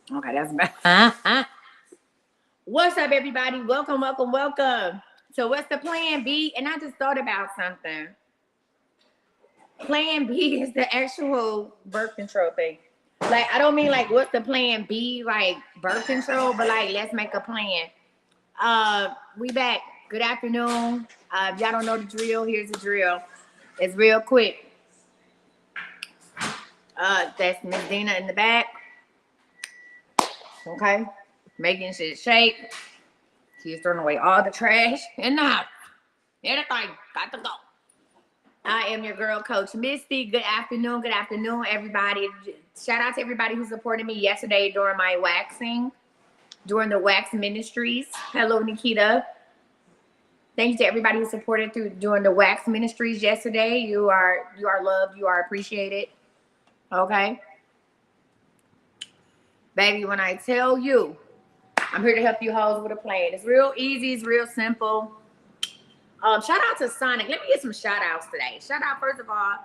Okay, that's bad. What's up, everybody? Welcome, welcome, welcome. So, what's the plan B? And I just thought about something. Plan B is the actual birth control thing. Like, I don't mean like what's the plan B, like birth control, but like let's make a plan. We back. Good afternoon. If y'all don't know the drill, here's the drill. It's real quick. That's Miss Dina in the back. Okay, making shit shake. She's throwing away all the trash in the house. Everything got to go. I am your girl, Coach Misty. Good afternoon, everybody. Shout out to everybody who supported me yesterday during my waxing, during the Wax Ministries. Hello, Nikita. Thank you to everybody who supported during the Wax Ministries yesterday. You are loved. You are appreciated. Okay, baby. When I tell you, I'm here to help you hoes with a plan. It's real easy. It's real simple. Shout out to Sonic. Let me get some shout outs today. Shout out, first of all,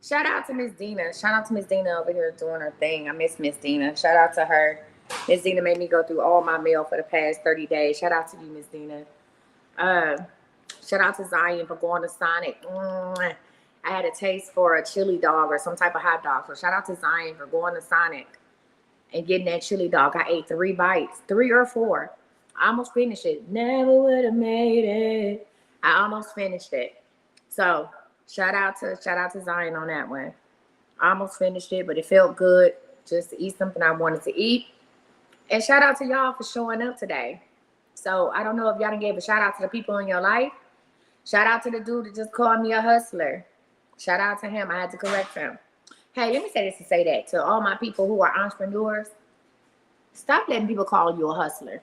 shout out to Miss Dina. Shout out to Miss Dina over here doing her thing. I miss Miss Dina. Shout out to her. Miss Dina made me go through all my mail for the past 30 days. Shout out to you, Miss Dina. Shout out to Zion for going to Sonic. I had a taste for a chili dog or some type of hot dog. So shout out to Zion for going to Sonic and getting that chili dog. I ate 3 bites, 3 or 4. I almost finished it. Never would have made it. I almost finished it. So shout out to Zion on that one. I almost finished it, but it felt good just to eat something I wanted to eat. And shout out to y'all for showing up today. So I don't know if y'all done gave a shout out to the people in your life. Shout out to the dude that just called me a hustler. Shout out to him. I had to correct him. Hey, let me say this to say that to all my people who are entrepreneurs. Stop letting people call you a hustler.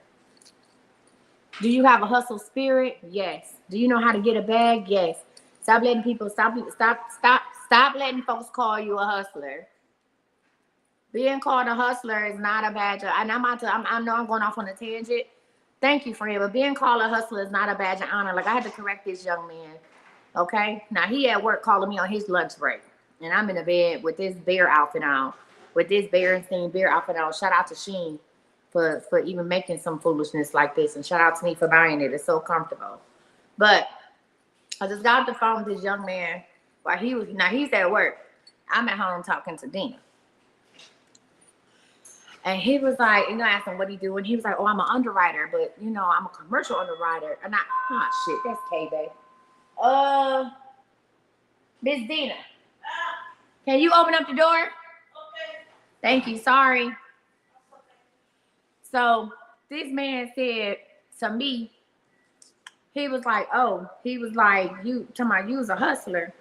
Do you have a hustle spirit? Yes. Do you know how to get a bag? Yes. Stop letting letting folks call you a hustler. Being called a hustler is not a badge of, and I know I'm going off on a tangent. Thank you, friend, but being called a hustler is not a badge of honor. Like, I had to correct this young man. Okay? Now, he at work calling me on his lunch break, and I'm in the bed with this bear outfit on, with this Berenstein bear outfit on. Shout out to Sheen for even making some foolishness like this. And shout out to me for buying it. It's so comfortable. But I just got off the phone with this young man while he's at work. I'm at home talking to Dina. And he was like, I asked him what he do. And he was like, oh, I'm an underwriter, but I'm a commercial underwriter. And shit, that's K-Bay. Miss Dina, can you open up the door? Okay. Thank you. Sorry. So this man said to me, he was like, you was a hustler.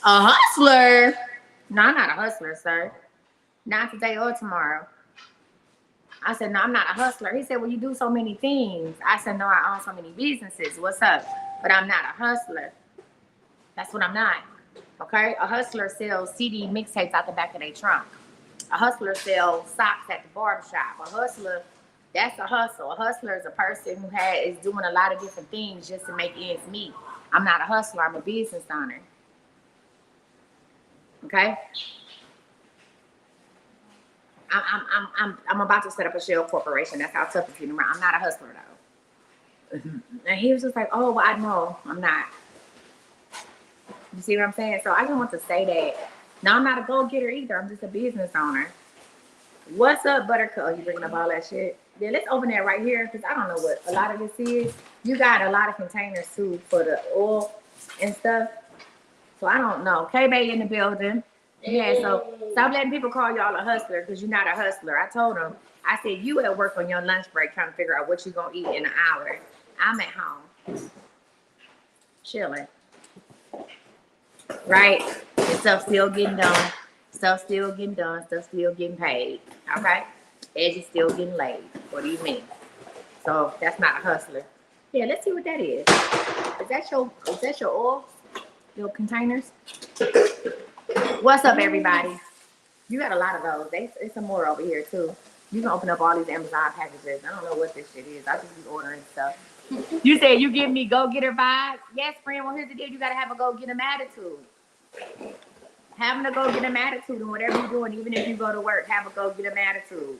A hustler? No, I'm not a hustler, sir. Not today or tomorrow. I said, no, I'm not a hustler. He said, well, you do so many things. I said, no, I own so many businesses. What's up? But I'm not a hustler. That's what I'm not. Okay? A hustler sells CD mixtapes out the back of their trunk. A hustler sells socks at the barbershop. A hustler, that's a hustle. A hustler is a person who is doing a lot of different things just to make ends meet. I'm not a hustler. I'm a business owner. Okay? I'm about to set up a shell corporation. That's how tough it's getting around. I'm not a hustler, though. And he was just like, oh, well, I know I'm not. You see what I'm saying? So I didn't want to say that. No, I'm not a go-getter either. I'm just a business owner. What's up, Buttercup? You bringing up all that shit? Yeah, let's open that right here because I don't know what a lot of this is. You got a lot of containers, too, for the oil and stuff. So I don't know. K-Bay in the building. Yeah, so stop letting people call y'all a hustler because you're not a hustler. I told them, I said, you at work on your lunch break trying to figure out what you're going to eat in an hour. I'm at home. Chilling. Right? And stuff still getting done. Stuff still getting done. Stuff still getting paid. Okay? Edgy's still getting laid. What do you mean? So that's not a hustler. Yeah, let's see what that is. Is that your oil? Your containers? What's up, everybody? You got a lot of those. There's some more over here, too. You can open up all these Amazon packages. I don't know what this shit is. I just be ordering stuff. You said you give me go-getter vibes? Yes, friend. Well, here's the deal. You got to have a go-getter attitude. Having a go-getter attitude in whatever you're doing, even if you go to work, have a go-getter attitude.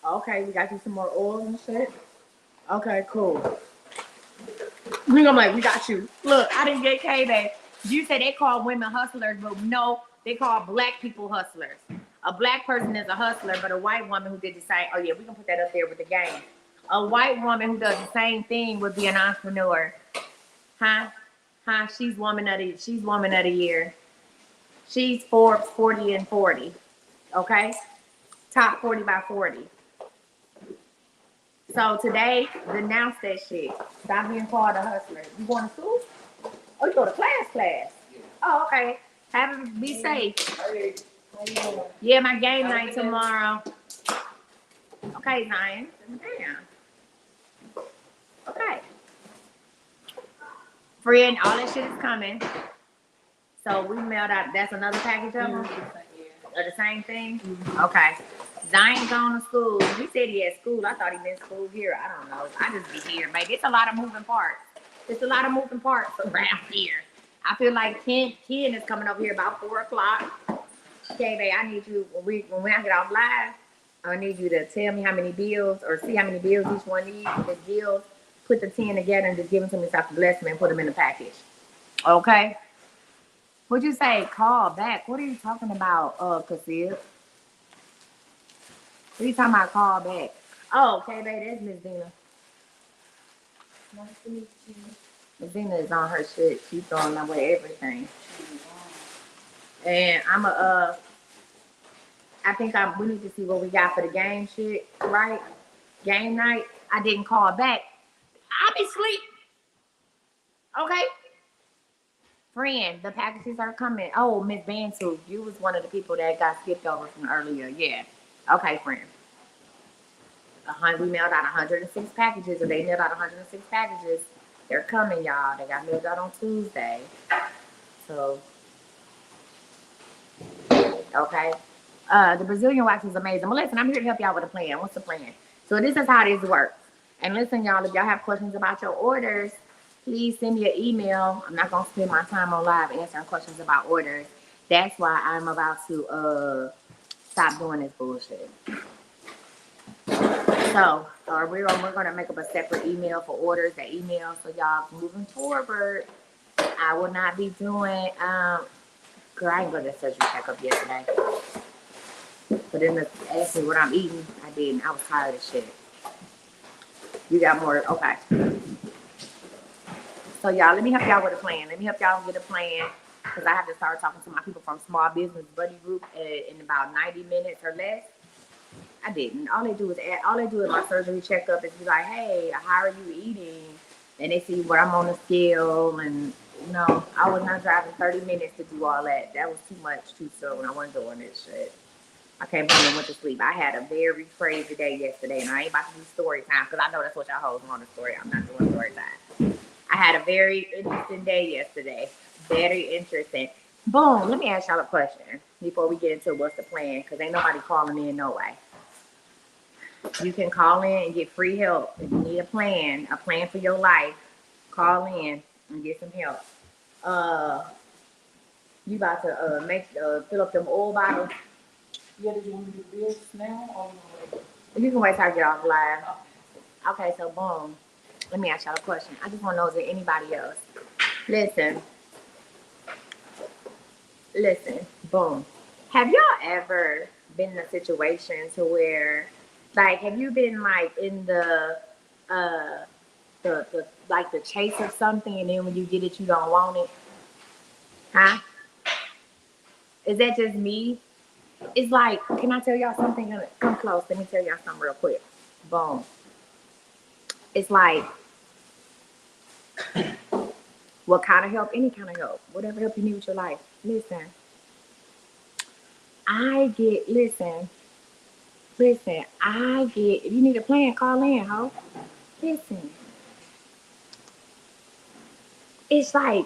Okay, we got you some more oil and shit. Okay, cool. We gonna like, we got you. Look, I didn't get K-Bay. You said they call women hustlers, but no, they call black people hustlers. A black person is a hustler, but a white woman who did the same. Oh yeah, we can put that up there with the game. A white woman who does the same thing would be an entrepreneur. Huh? Huh? She's woman of the year. She's Forbes 40 and 40. Okay? Top 40 by 40. So today, denounce that shit. Stop being called a hustler. You going to school? Oh, you go to class. Oh, okay. Have it, be safe. Yeah, my game night tomorrow. Okay, Zion. Damn. Okay. Friend, all that shit is coming. So we mailed out. That's another package of them? Or the same thing? Okay. Zion going to school. He said he at school. I thought he been in school here. I don't know. I just be here, baby. It's a lot of moving parts. It's a lot of moving parts around here. I feel like Ken is coming over here about 4 o'clock. Okay, babe, I need you, when I get off live, I need you to tell me how many bills or see how many bills each one needs. The bills, put the 10 together and just give them to me so I can bless them and put them in the package. Okay? What'd you say? Call back. What are you talking about, Casil? What are you talking about, call back? Oh, okay, babe, that's Miss Dina. Nice to meet you. Miss Dina is on her shit. She's throwing away everything. And I think we need to see what we got for the game shit, right? Game night. I didn't call back. I'll be asleep. Okay? Friend, the packages are coming. Oh, Miss Bantu, you was one of the people that got skipped over from earlier. Yeah. Okay, friend. We mailed out 106 packages, or they mailed out 106 packages. They're coming, y'all. They got mailed out on Tuesday. So, okay. The Brazilian wax is amazing. But listen, I'm here to help y'all with a plan. What's the plan? So this is how this works. And listen, y'all, if y'all have questions about your orders, please send me an email. I'm not going to spend my time on live answering questions about orders. That's why I'm about to stop doing this bullshit. So we're going to make up a separate email for orders, that email. So y'all, moving forward, I will not be doing, girl, I didn't go to the surgery checkup yesterday. But then ask me what I'm eating. I didn't. I was tired of shit. You got more. Okay. So y'all, let me help y'all with a plan. Let me help y'all get a plan. Because I have to start talking to my people from Small Business Buddy Group in about 90 minutes or less. I didn't. All they do is my surgery checkup is be like, hey, how are you eating? And they see where I'm on the scale. And, you know, I was not driving 30 minutes to do all that. That was too much, too soon. I wasn't doing this shit. I came home and went to sleep. I had a very crazy day yesterday, and I ain't about to do story time because I know that's what y'all hoes want, a story. I'm not doing story time. I had a very interesting day yesterday. Very interesting. Boom. Let me ask y'all a question before we get into what's the plan, because ain't nobody calling in no way. You can call in and get free help if you need a plan for your life. Call in and get some help. You about to fill up them oil bottles. Yeah, did you want to do the bills now or you can wait till I get off live. Okay, so boom. Let me ask y'all a question. I just want to know, is there anybody else? Listen, boom. Have y'all ever been in a situation to where, like, have you been like in the chase of something, and then when you get it, you don't want it? Huh? Is that just me? It's like, can I tell y'all something? Come close. Let me tell y'all something real quick. Boom. It's like, what kind of help? Any kind of help. Whatever help you need with your life. Listen. If you need a plan, call in, ho. Listen. It's like,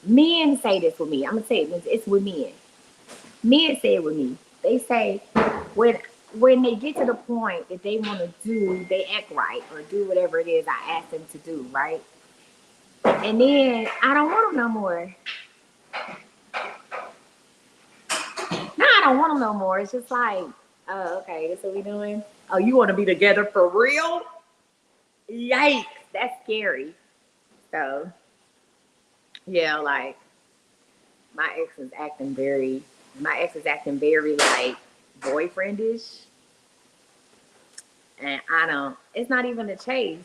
men say this with me. I'm going to say it's with men. Men say it with me. They say when they get to the point that they want to do, they act right or do whatever it is I ask them to do, right? And then I don't want them no more. No, I don't want them no more. It's just like, Oh, okay. That's what we doing. Oh, you want to be together for real? Yikes, that's scary. So yeah, like my ex is acting very. My ex is acting very like boyfriendish, and I don't. It's not even a chase.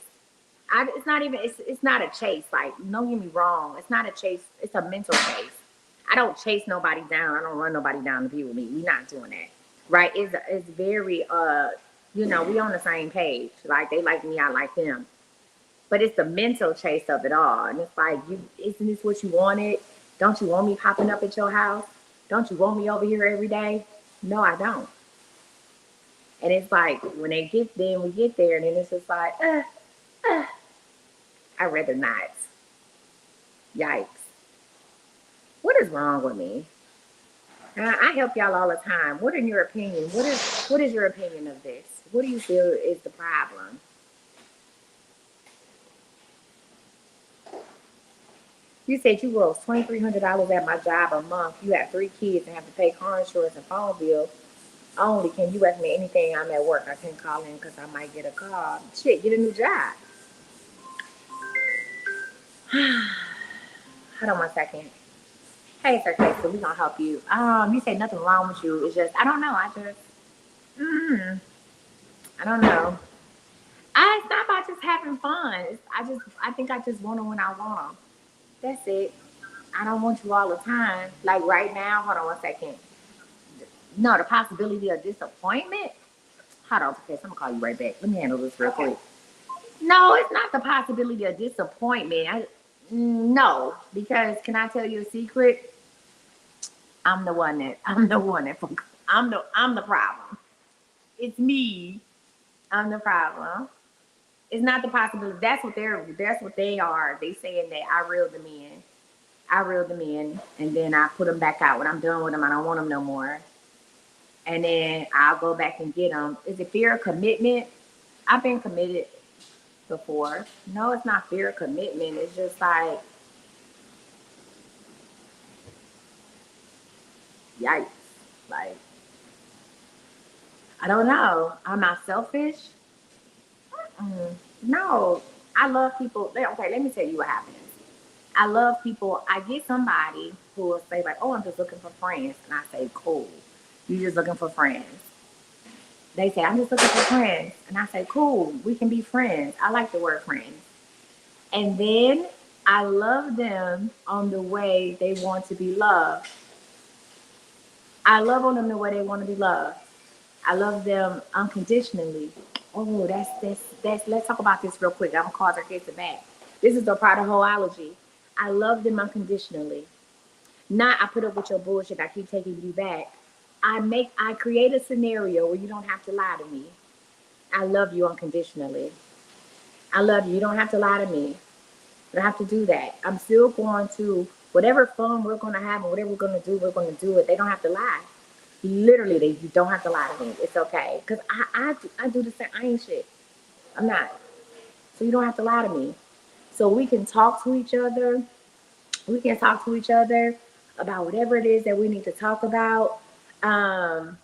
It's not even. It's not a chase. Like, don't get me wrong. It's not a chase. It's a mental chase. I don't chase nobody down. I don't run nobody down to be with me. We're not doing that, right? It's very you know, we on the same page. Like they like me, I like them. But it's the mental chase of it all, and it's like, you isn't this what you wanted? Don't you want me popping up at your house? Don't you want me over here every day? No, I don't. And it's like when they get there, we get there, and then it's just like, uh, I'd rather not. Yikes. What is wrong with me? I help y'all all the time. What in your opinion? What is your opinion of this? What do you feel is the problem? You said you gross $2,300 at my job a month. You have 3 kids and have to pay car insurance and phone bill. Only can you ask me anything? I'm at work. I can't call in because I might get a call. Shit, get a new job. Hold on 1 second. Hey, Sir Casey, we gonna help you. You say nothing wrong with you. It's just I don't know. Mm, I don't know. It's not about just having fun. I think I just want them when I want them. That's it. I don't want you all the time. Like right now, hold on 1 second. No, the possibility of disappointment. Hold on, okay, I'm gonna call you right back. Let me handle this real quick. No, it's not the possibility of disappointment. No, because can I tell you a secret? I'm the one that I'm the problem. It's me. I'm the problem. It's not the possibility. That's what they are. They saying that I reeled them in. I reeled them in, and then I put them back out. When I'm done with them, I don't want them no more. And then I'll go back and get them. Is it fear of commitment? I've been committed before. No, it's not fear of commitment. It's just like, yikes. Like, I don't know. Am I selfish? No. I love people. Okay, let me tell you what happens. I love people. I get somebody who will say, like, oh, I'm just looking for friends. And I say, cool. You just looking for friends. They say, I'm just looking for friends. And I say, cool, we can be friends. I like the word friends. And then I love them on the way they want to be loved. I love on them the way they want to be loved. I love them unconditionally. Oh, that's let's talk about this real quick. I'm gonna cause our kids back. This is the part of hoology. I love them unconditionally. Not I put up with your bullshit, I keep taking you back. I create a scenario where you don't have to lie to me. I love you unconditionally. I love you. You don't have to lie to me. You don't have to do that. I'm still going to, whatever fun we're going to have and whatever we're going to do, we're going to do it. They don't have to lie. Literally, you don't have to lie to me. It's okay. Because I do the same. I ain't shit. I'm not. So you don't have to lie to me. So we can talk to each other. We can talk to each other about whatever it is that we need to talk about. Um,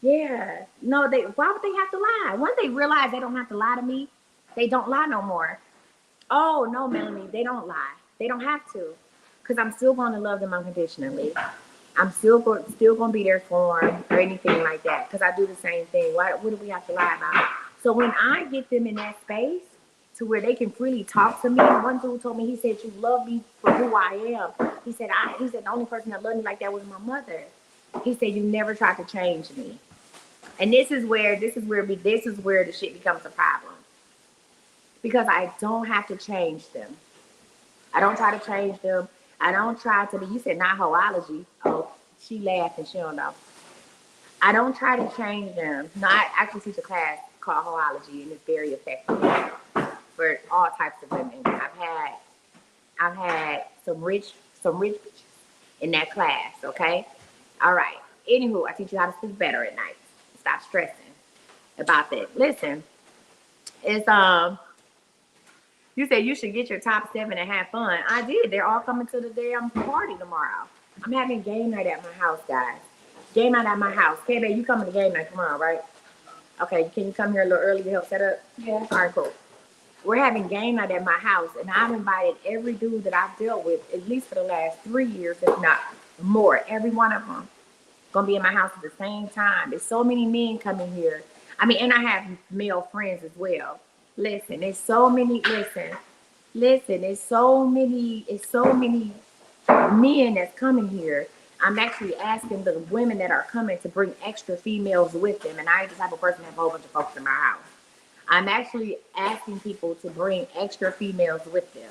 yeah. No, why would they have to lie? Once they realize they don't have to lie to me, they don't lie no more. Oh no, Melanie, they don't lie. They don't have to, because I'm still going to love them unconditionally. I'm still going to be there for them or anything like that, because I do the same thing. What do we have to lie about? So when I get them in that space to where they can freely talk to me, one dude told me, he said, you love me for who I am. He said the only person that loved me like that was my mother. He said, you never tried to change me. And this is where the shit becomes a problem. Because I don't have to change them. I don't try to change them. I don't try to be, you said not hoology. Oh, she laughed and she don't know. I don't try to change them. No, I actually teach a class called hoology, and it's very effective for all types of women. I've had some rich bitches in that class, okay? All right. Anywho, I teach you how to sleep better at night. Stop stressing about that. Listen, it's you said you should get your top 7 and have fun. I did. They're all coming to the damn party tomorrow. I'm having game night at my house, guys. Game night at my house. Okay, babe, you coming to game night tomorrow, right? Okay, can you come here a little early to help set up? Yeah. All right, cool. We're having game night at my house, and I've invited every dude that I've dealt with, at least for the last 3 years, if not more. Every one of them gonna be in my house at the same time. There's so many men coming here. I mean, and I have male friends as well. Listen, there's so many. Listen. It's so many men that's coming here. I'm actually asking the women that are coming to bring extra females with them, and I ain't the type of person that have a whole bunch of folks in my house. I'm actually asking people to bring extra females with them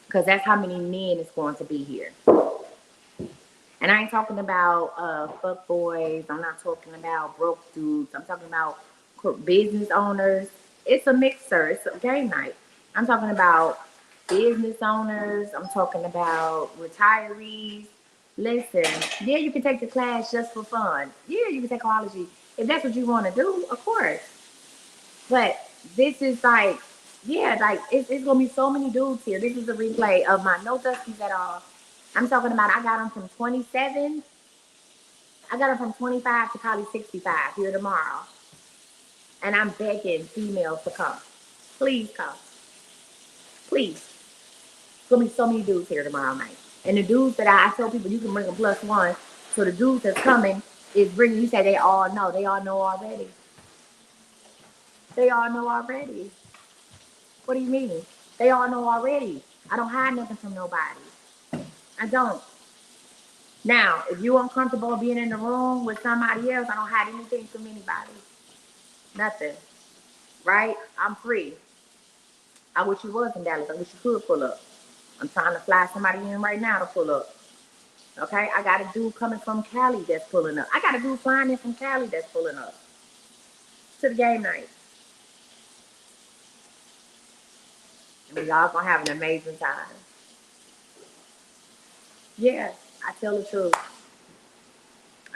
because that's how many men is going to be here. And I ain't talking about fuck boys. I'm not talking about broke dudes. I'm talking about business owners. It's a mixer. It's a game night. I'm talking about business owners. I'm talking about retirees. Listen, yeah, you can take the class just for fun. Yeah, you can take college if that's what you want to do, of course. But this is like, yeah, like it's gonna be so many dudes here. This is a replay of my no dusties at all. I'm talking about I got them from 27. I got them from 25 to probably 65 here tomorrow. And I'm begging females to come. Please come. Please. There's gonna be so many dudes here tomorrow night. And the dudes that I tell people you can bring them +1. So the dudes that's coming is bringing, you say they all know. They all know already. They all know already. What do you mean? They all know already. I don't hide nothing from nobody. I don't. Now, if you're uncomfortable being in the room with somebody else, I don't hide anything from anybody. Nothing. Right? I'm free. I wish you was in Dallas. I wish you could pull up. I'm trying to fly somebody in right now to pull up. Okay? I got a dude coming from Cali that's pulling up. I got a dude flying in from Cali that's pulling up to the game night. And we all gonna have an amazing time. Yeah, I tell the truth.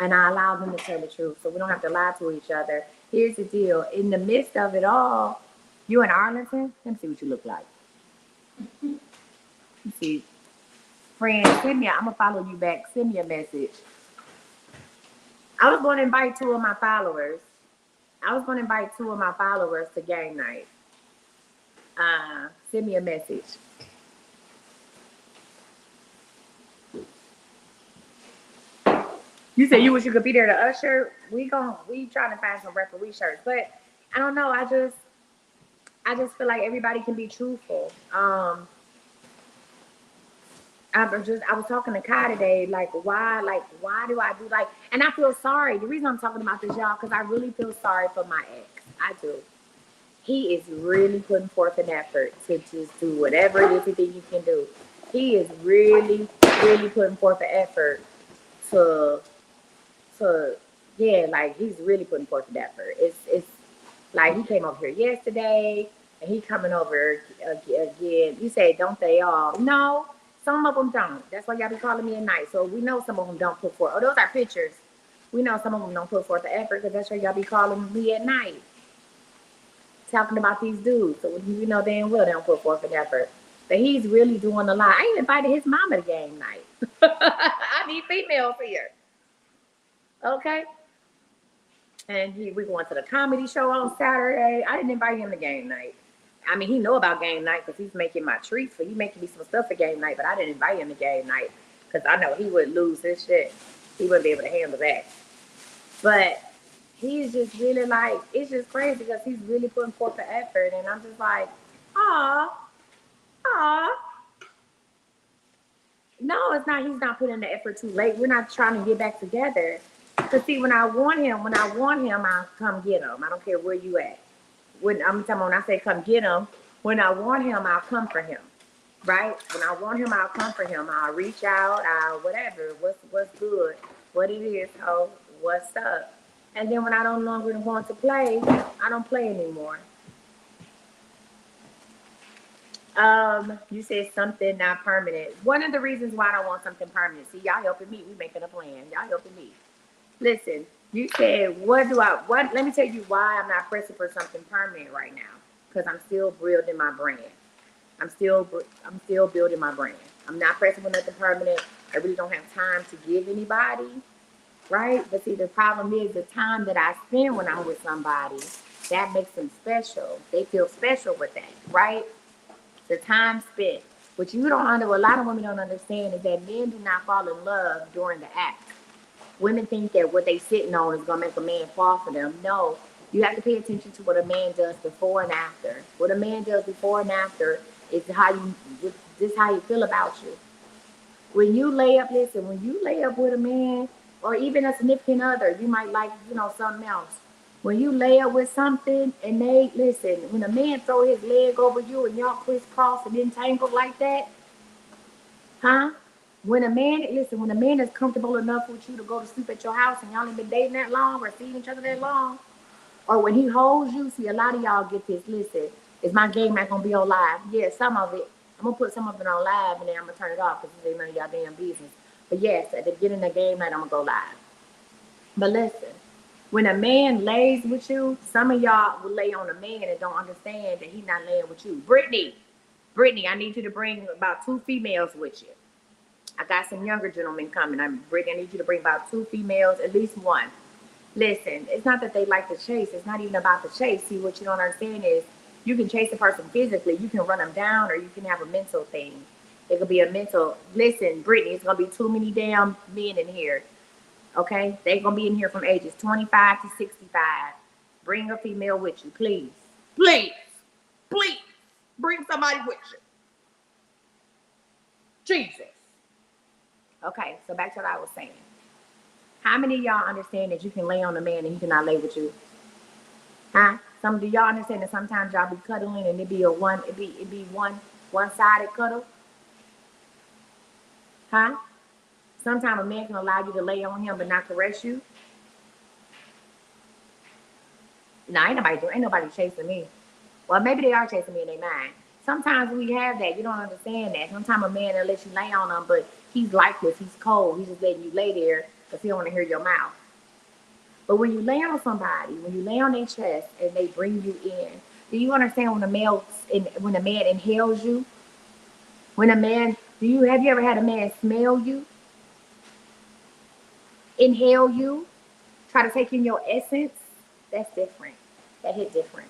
And I allow them to tell the truth. So we don't have to lie to each other. Here's the deal. In the midst of it all, you in Arlington? Let me see what you look like. Let me see. Friend, I'm gonna follow you back. Send me a message. I was gonna invite two of my followers. To game night. Send me a message. You said you wish you could be there to usher. We trying to find some referee shirts, but I don't know. I just feel like everybody can be truthful. I was talking to Kai today, like why do I do like, and I feel sorry. The reason I'm talking about this, y'all, because I really feel sorry for my ex. I do. He is really putting forth an effort to just do whatever it is he thinks he can do. He is really, really putting forth an effort to yeah, like he's really putting forth an effort. It's like he came over here yesterday and he coming over again. You say, don't they all? No, some of them don't. That's why y'all be calling me at night. So we know some of them don't put forth. Oh, those are pictures. We know some of them don't put forth the effort because that's why y'all be calling me at night. Talking about these dudes. So you know damn well they don't put forth an effort. But he's really doing a lot. I even invited his mama to game night. I need females here. Okay? And we going to the comedy show on Saturday. I didn't invite him to game night. I mean, he know about game night because he's making my treats. So he making me some stuff for game night. But I didn't invite him to game night because I know he would lose his shit. He wouldn't be able to handle that. But he's just really like, it's just crazy because he's really putting forth the effort. And I'm just like, aw. No, it's not. He's not putting the effort too late. We're not trying to get back together. Because see, when I want him, I'll come get him. I don't care where you at. When I say come get him, when I want him, I'll come for him. Right? When I want him, I'll come for him. I'll reach out, whatever. What's good? What it is, oh, what's up? And then when I no longer want to play, I don't play anymore. You said something not permanent. One of the reasons why I don't want something permanent. See, y'all helping me. We making a plan. Y'all helping me. Listen, you said, let me tell you why I'm not pressing for something permanent right now. Because I'm still building my brand. I'm still building my brand. I'm not pressing for nothing permanent. I really don't have time to give anybody. right? But see, the problem is the time that I spend when I'm with somebody, that makes them special. They feel special with that, right? The time spent. What you don't under, what a lot of women don't understand is that men do not fall in love during the act. Women think that what they sitting on is gonna make a man fall for them. No, you have to pay attention to what a man does before and after. What a man does before and after is how you, this is how you feel about you. When you lay up, listen, when you lay up with a man or even a significant other, you might like, something else. When you lay up with something and they, listen, when a man throw his leg over you and y'all crisscross and entangled like that, huh? When a man is comfortable enough with you to go to sleep at your house and y'all ain't been dating that long or seeing each other that long, or when he holds you, see, a lot of y'all get this. Listen, is my game not gonna be on live? Yeah, some of it. I'm gonna put some of it on live and then I'm gonna turn it off because it ain't none of y'all damn business. But yes, at the beginning of the game night, I'm gonna go live. But listen, when a man lays with you, some of y'all will lay on a man and don't understand that he's not laying with you. Brittany, I need you to bring about 2 females with you. I got some younger gentlemen coming. Brittany, I need you to bring about 2 females, at least one. Listen, it's not that they like to chase. It's not even about the chase. See, what you don't understand is you can chase a person physically. You can run them down or you can have a mental thing. It could be a mental. Listen, Brittany, it's going to be too many damn men in here. Okay? They're going to be in here from ages 25 to 65. Bring a female with you, please. Please. Please. Bring somebody with you. Jesus. Okay, so back to what I was saying. How many of y'all understand that you can lay on a man and he cannot lay with you? Huh? Some do y'all understand that sometimes y'all be cuddling and it be one-sided cuddle? Huh? Sometimes a man can allow you to lay on him but not caress you. No, ain't nobody chasing me. Well, maybe they are chasing me in their mind. Sometimes we have that. You don't understand that. Sometimes a man will let you lay on him, but he's lifeless. He's cold. He's just letting you lay there because he don't want to hear your mouth. But when you lay on somebody, when you lay on their chest and they bring you in, do you understand when a man inhales you? Have you ever had a man smell you? Inhale you? Try to take in your essence? That's different. That hit different.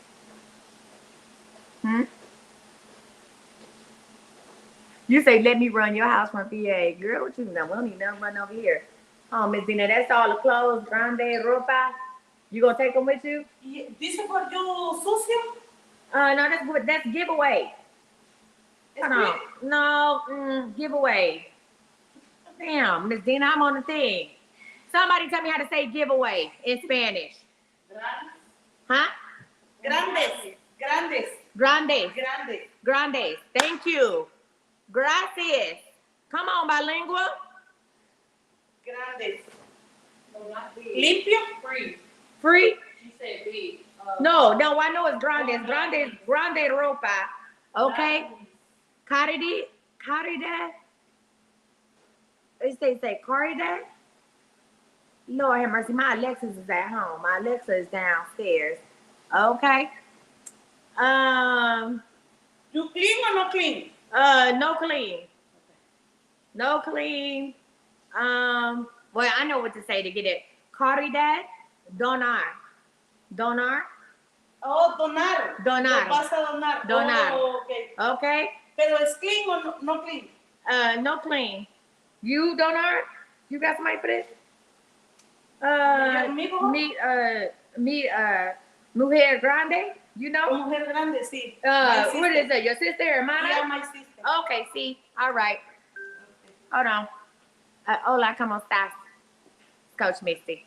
You say, let me run your house from PA. Girl, what you know? We don't need nothing run over here. Oh, Miss Dina, that's all the clothes, grande, ropa. You gonna take them with you? Yeah, this is for you, sucio? No, that's giveaway. Hold on. No, giveaway. Damn, Miss Dina, I'm on the thing. Somebody tell me how to say giveaway in Spanish. Huh? Grandes. Grandes. Grande. Grandes. Grande. Thank you. Gracias. Come on, bilingual. Grandes. No, not big. Limpio? Free. Free? She said big. No, I know it's grande. Grande ropa. Okay. Caridad. They say caridad. Lord have mercy. My Alexis is at home. My Alexa is downstairs. Okay. You clean or not clean? No clean. No clean. Well, I know what to say to get it. Caridad. Donar. Oh, donar. Donar. Lo vas a donar. Donar. Oh, okay. Okay. Pero es clean or no clean? No clean. You donar? You got somebody for this? Mujer grande. You know? Mujer grande, sí. What is it? Your sister, hermana? Yeah, my sister. Okay, see. All right. Hold on. Hola, ¿cómo estás? Coach Misty.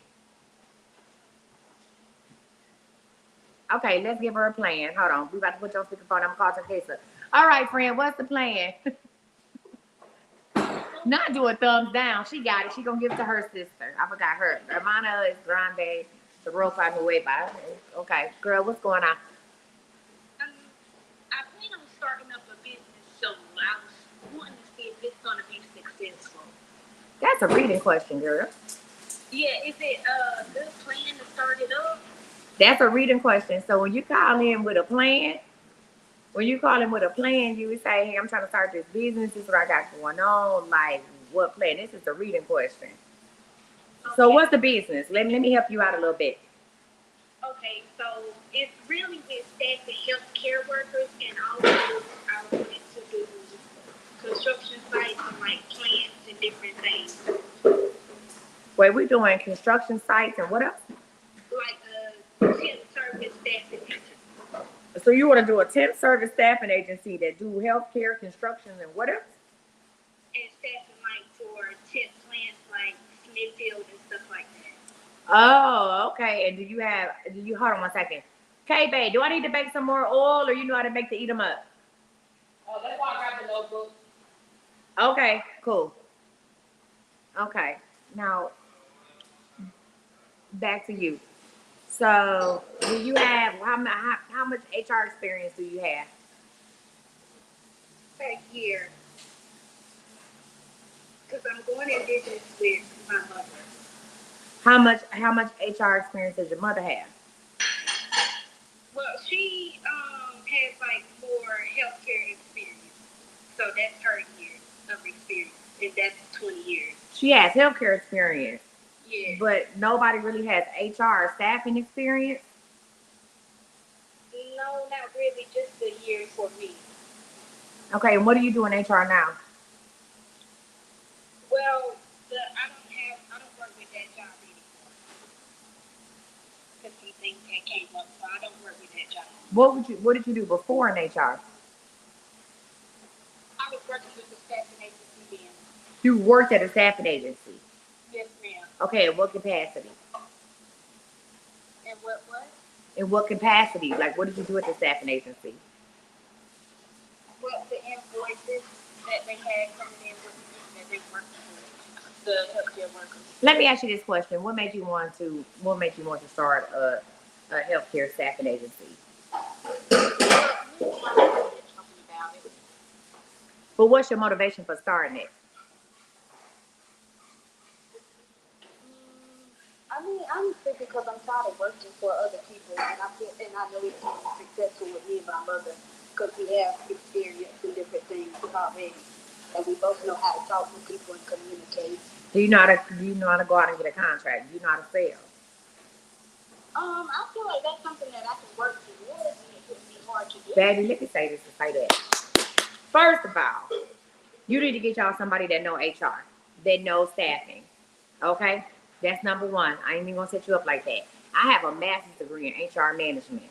Okay, let's give her a plan. Hold on. We about to put you on speakerphone. I'm calling Teresa. All right, friend. What's the plan? Not do a thumbs down. She got it. She gonna give it to her sister. I forgot her. Hermana is grande. The ropa nueva. Okay, girl, what's going on? I plan on starting up a business, so I was wanting to see if it's gonna be successful. That's a reading question, girl. Yeah, is it a good plan to start it up? That's a reading question. So when you call in with a plan, you would say, hey, I'm trying to start this business. This is what I got going on. Like, what plan? This is a reading question. Okay. So what's the business? Let me help you out a little bit. Okay, so it's really with staffing healthcare workers, and also I wanted to do construction sites and like plants and different things, Wait, we're doing construction sites and what else? like a temp service staffing agency. So you want to do a temp service staffing agency that do healthcare, construction, and what else? And staffing like for temp plants like Smithfield and stuff like that. Oh, okay. And do you hold on one second. Okay, babe, do I need to bake some more oil or you know how to make to eat them up? Oh, that's why I got the notebook. Okay, cool. Okay. Now back to you. So do you have how much HR experience do you have? Per year. Because I'm going in business with my mother. How much HR experience does your mother have? Well, she has like more healthcare experience. So that's her year of experience. And that's 20 years. She has healthcare experience, Yeah. but nobody really has HR staffing experience. No, not really. Just the year for me. Okay, and what do you do in HR now? Well, I don't work with that job anymore. Because some things that came up, so I don't work with that job. What did you do before in HR? I was working with the staffing agency then. You worked at a staffing agency. Yes, ma'am. Okay, in what capacity? And what? In what capacity? Like, what did you do at the staffing agency? Well, the invoices that they had coming in with the people that they worked with, the healthcare workers. Let me ask you this question: What made you want to start a healthcare staffing agency? About it. But what's your motivation for starting it? I mean, honestly, because I'm tired of working for other people, and I know it's successful with me and my mother, because we have experience in different things already, and we both know how to talk to people and communicate. Do you know how to go out and get a contract? Do you know how to sell? I feel like that's something that I can work towards, and it would be hard to do. Baby, let me say this to say that. First of all, you need to get y'all somebody that know HR, that knows staffing. Okay? That's number one. I ain't even gonna set you up like that. I have a master's degree in HR management.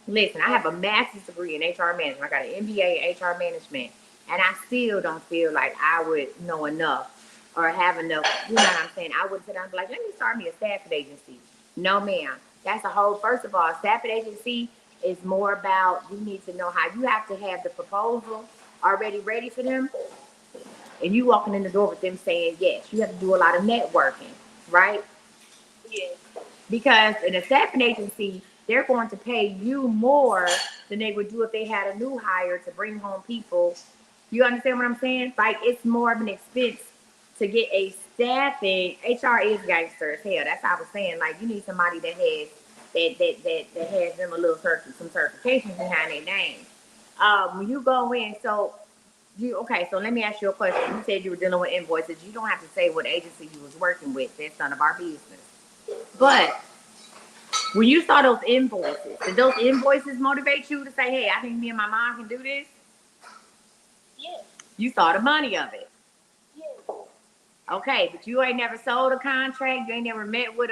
Listen, I have a master's degree in HR management. I got an MBA in HR management. And I still don't feel like I would know enough or have enough, you know what I'm saying? I would sit down and be like, let me start me a staffing agency. No, ma'am. That's a whole, first of all, staffing agency is more about, you need to know how you have to have the proposal already ready for them. And you walking in the door with them saying yes. You have to do a lot of networking, right? Yes. Because in a staffing agency, they're going to pay you more than they would do if they had a new hire to bring home people. You understand what I'm saying? Like, it's more of an expense to get a staffing. HR is gangster as hell. That's how I was saying. Like, you need somebody that has that has them a little some certifications behind their name. When you go in, so let me ask you a question. You said you were dealing with invoices. You don't have to say what agency you was working with. That's none of our business. But when you saw those invoices, did those invoices motivate you to say, hey, I think me and my mom can do this? Yes. You saw the money of it. Yes. Okay, but you ain't never sold a contract. You ain't never met with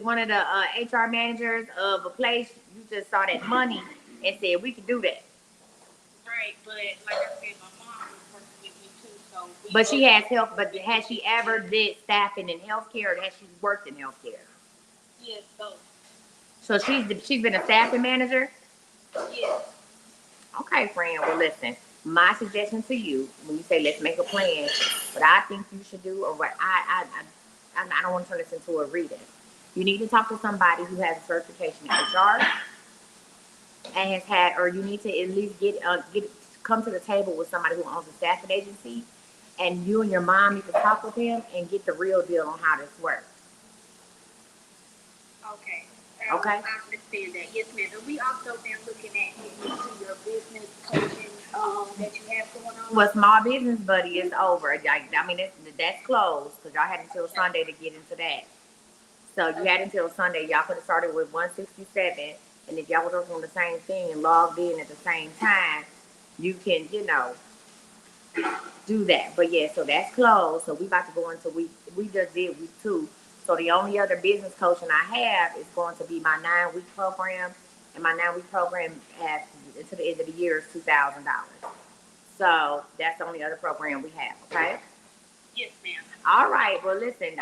one of the HR managers of a place. You just saw that money and said, we can do that. Right, but like I said, my mom was working with me too, so. But she has health. But has she ever did staffing in healthcare, or has she worked in healthcare? Yes, both. So she's been a staffing manager. Yes. Okay, friend. Well, listen. My suggestion to you, when you say let's make a plan, what I think you should do, or what I don't want to turn this into a reading. You need to talk to somebody who has a certification in HR and has had, or you need to at least come to the table with somebody who owns a staffing agency, and you and your mom need to talk with him and get the real deal on how this works. Okay. Okay. I understand that. Yes, ma'am. And we also been looking at getting into your business coaching that you have going on? Well, Small Business Buddy is over. Like, I mean, that's closed because y'all had until Sunday to get into that. So you had until Sunday. Y'all could have started with 167, and if y'all was working on the same thing and logged in at the same time, you can, do that. But yeah, so that's closed. So we about to go into we just did week 2. So the only other business coaching I have is going to be my 9-week program, and my 9-week program until the end of the year is $2,000. So that's the only other program we have. Okay. Yes, ma'am. All right. Well, listen.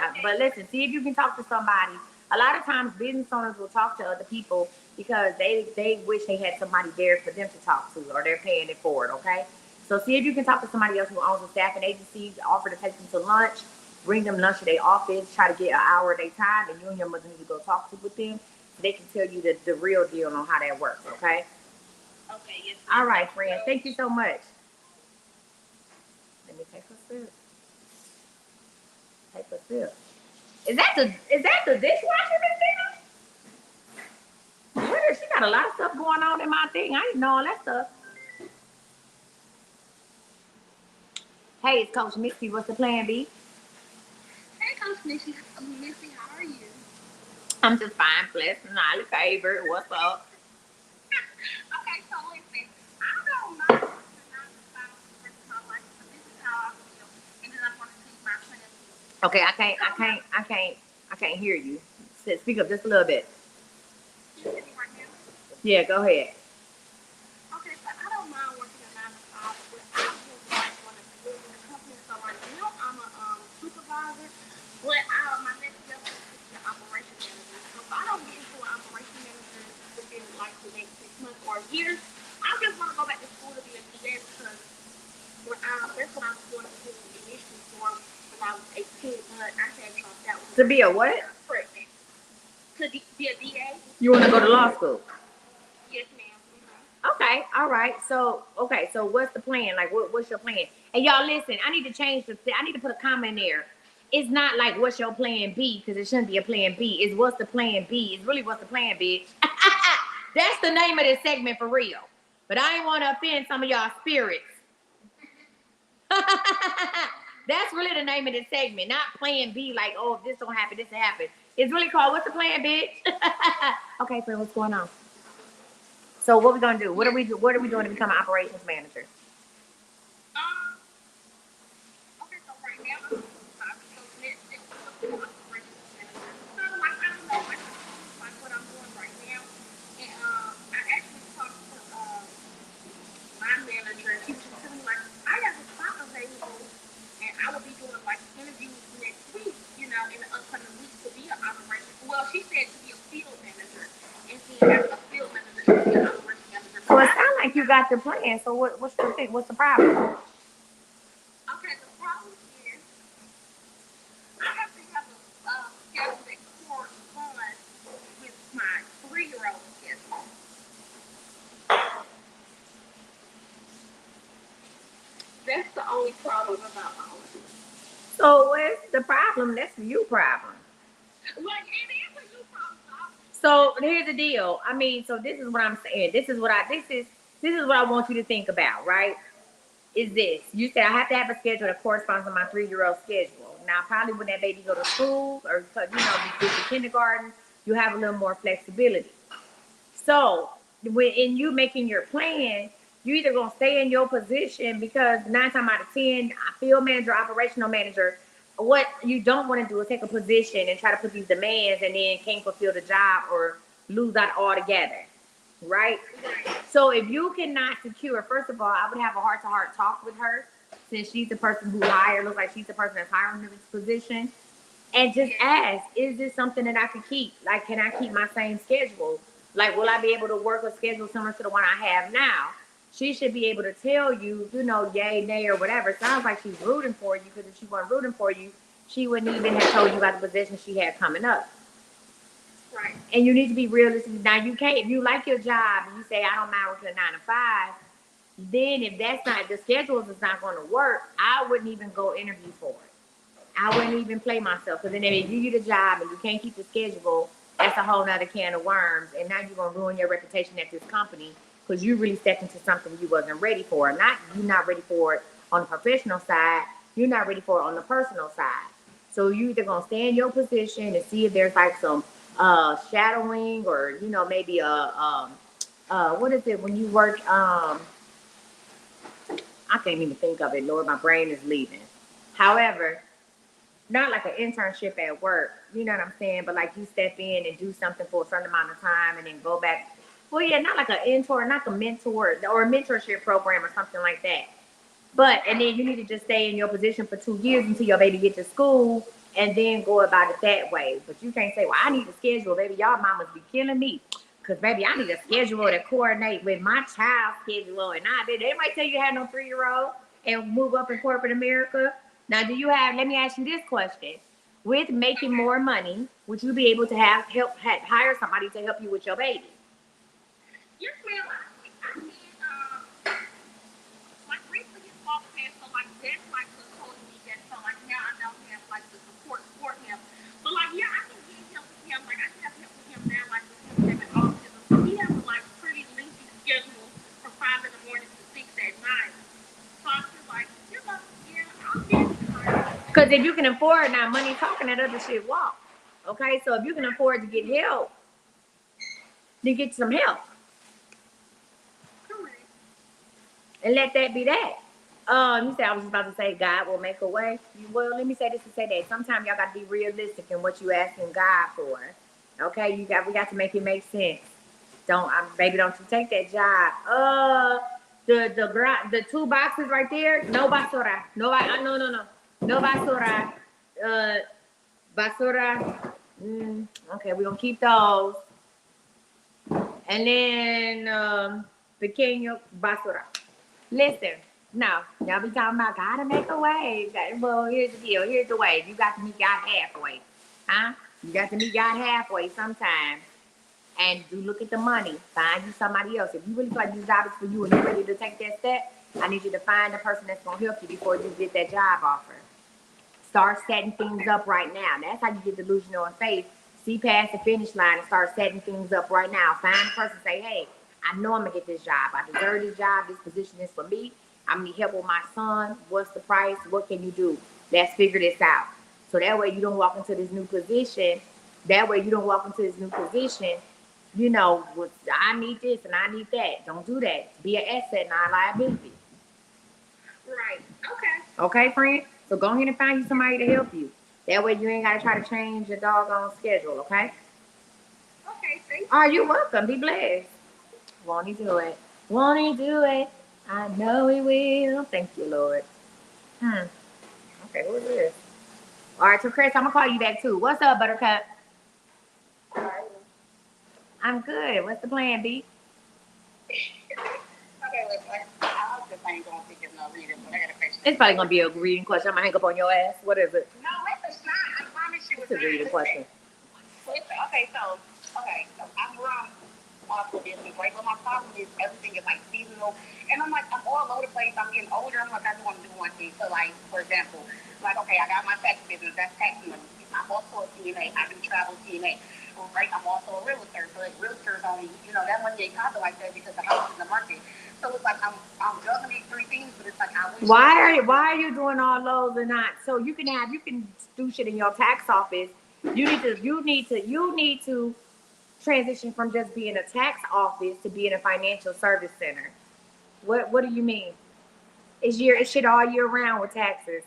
See if you can talk to somebody. A lot of times, business owners will talk to other people because they wish they had somebody there for them to talk to, or they're paying it forward. Okay. So see if you can talk to somebody else who owns a staffing agency, offer to take them to lunch, bring them lunch at their office, try to get an hour of their time, and you and your mother need to go talk with them. So they can tell you the real deal on how that works. Okay. Okay. Yes. All right, friend. Thank you so much. Let me take a sip. Take a sip. Is that the dishwasher, Miss Tina? Where she got a lot of stuff going on in my thing. I didn't know all that stuff. Hey, it's Coach Missy. What's the plan, B? Hey, Coach Missy. Missy, how are you? I'm just fine, blessed and highly favored. What's up? Okay, so listen, I don't know the 9 to 5 rest of my life, but this is how I feel, and then I'm gonna take my plan. Okay, I can't hear you. Speak up just a little bit. Can you hear me right now? Yeah, go ahead. Okay, so I don't mind working a 9 to 5, but I would like want to build in the company. So right now I'm a supervisor, but my next level is to be an operation manager. So if I don't get into an operation manager within like the next 6 months or a year, I just want to go back to school to be a DA because that's what I was going to do initially for when I was 18, but I had dropped out. To be a what? Pregnant. To be a DA? You want to go to law school? Yes, ma'am. Okay, all right. So what's the plan? Like, what's your plan? And y'all, listen. I need to change I need to put a comment in there. It's not like what's your plan B, because it shouldn't be a plan B. It's what's the plan B. It's really what's the plan, bitch. That's the name of this segment for real. But I ain't want to offend some of y'all spirits. That's really the name of this segment, not plan B. Like, oh, if this don't happen, this will happen. It's really called what's the plan, bitch. Okay, friend, what's going on? So what we gonna do? What are we doing to become an operations manager? Okay, so right now I'm operations manager. So like I don't know like what I'm doing right now. And I actually talked to my manager, and she was telling me like I have a spot available and I will be doing like interviews next week, in the upcoming weeks to be an operation. Well, she said to be a field manager, and then after a field manager to be an operation manager. So it sounds like you got the plan. So what's the thing? What's the problem? Okay, the problem is I have to have a schedule that corresponds with my 3-year-old schedule. That's the only problem about all of it. So what's the problem? That's the you problem. Like, it is a new problem. So here's the deal. I mean, so this is what I'm saying. This is what I want you to think about, right? Is this. You said I have to have a schedule that corresponds with my 3-year-old schedule. Now, probably when that baby go to school or, be to kindergarten, you have a little more flexibility. So in you making your plan, you either going to stay in your position because 9 times out of 10, field manager, operational manager, what you don't want to do is take a position and try to put these demands and then can't fulfill the job or lose out altogether, right? So if you cannot secure, first of all, I would have a heart-to-heart talk with her since she's the person who hired, looks like she's the person that's hiring this position, and just ask, is this something that I can keep? Like, can I keep my same schedule? Like, will I be able to work a schedule similar to the one I have now? She should be able to tell you, yay, nay, or whatever. It sounds like she's rooting for you, because if she wasn't rooting for you, she wouldn't even have told you about the position she had coming up. Right. And you need to be realistic. Now, you can't, if you like your job and you say, I don't mind working a 9 to 5, then if that's not, the schedules is not going to work, I wouldn't even go interview for it. I wouldn't even play myself. Because then if they give you the job and you can't keep the schedule, that's a whole nother can of worms. And now you're going to ruin your reputation at this company because you really stepped into something you wasn't ready for. Not you're not ready for it on the professional side. You're not ready for it on the personal side. So you either gonna stay in your position and see if there's like some shadowing or maybe what is it when you work I can't even think of it. Lord, my brain is leaving. However, not like an internship at work, you know what I'm saying? But like you step in and do something for a certain amount of time and then go back. Well, yeah, not like an mentor, not a mentor or a mentorship program or something like that. But and then you need to just stay in your position for 2 years until your baby gets to school and then go about it that way. But you can't say, well, I need a schedule, baby. Y'all mamas be killing me. Cause baby, I need a schedule to coordinate with my child's schedule. And they might tell you have no 3-year-old and move up in corporate America. Now, let me ask you this question. With making more money, would you be able to hire somebody to help you with your baby? Yes, ma'am. I mean, like recently his father passed, so like that's like the holding me back. So like now I don't have like the support for him. But like yeah, I can get help with him. Like I can have help with him now, like with him having autism. So he has a like pretty lengthy schedule from 5 in the morning to 6 at night. So I feel like, yeah, I'm definitely. Because if you can afford now, money talking, that other shit walk. Okay, so if you can afford to get help, then get some help. And let that be that. You said I was just about to say God will make a way. Well, let me say this to say that. Sometimes y'all got to be realistic in what you asking God for. Okay, we got to make it make sense. Baby, don't you take that job. The 2 boxes right there. No basura. No. No basura. Basura. Okay, we're gonna keep those. And then pequeño basura. Listen, no, y'all be talking about gotta make a way. Well, here's the deal. Here's the way. You got to meet God halfway. Huh? You got to meet God halfway sometimes. And do look at the money. Find you somebody else. If you really feel like this job is for you and you're ready to take that step, I need you to find the person that's going to help you before you get that job offer. Start setting things up right now. That's how you get delusional in faith. See past the finish line and start setting things up right now. Find the person, say, hey, I know I'm going to get this job. I deserve this job. This position is for me. I need help with my son. What's the price? What can you do? Let's figure this out. So that way you don't walk into this new position. I need this and I need that. Don't do that. Be an asset, not a liability. Right. Okay. Okay, friend? So go ahead and find you somebody to help you. That way you ain't got to try to change your doggone schedule, okay? Okay, thank you. Oh, you're welcome. Be blessed. Won't he do it? Won't he do it? I know he will. Thank you, Lord. Okay, who is this? All right, so Chris, I'm going to call you back too. What's up, Buttercup? All right. I'm good. What's the plan, B? Okay, listen. I just ain't gonna think it's no reading, but I got a question. It's probably going to be a reading question. I'm going to hang up on your ass. What is it? No, it's not. I promise you It's a reading question. Listen, okay, so I'm wrong for business, right? But my problem is everything is like seasonal, and I'm all over the place. I'm getting older. I'm like, I just want to do one thing. So like, for example, like, okay, I got my tax business. That's tax money. I'm also a CNA. I do travel CNA. Right? I'm also a realtor, but realtors only, that money ain't counted like that because the house is in the market. So it's like I'm juggling these 3 things, but it's like I wish. Why are you doing all those or not? So you can do shit in your tax office. You need to transition from just being a tax office to being a financial service center. What do you mean? It's shit all year round with taxes.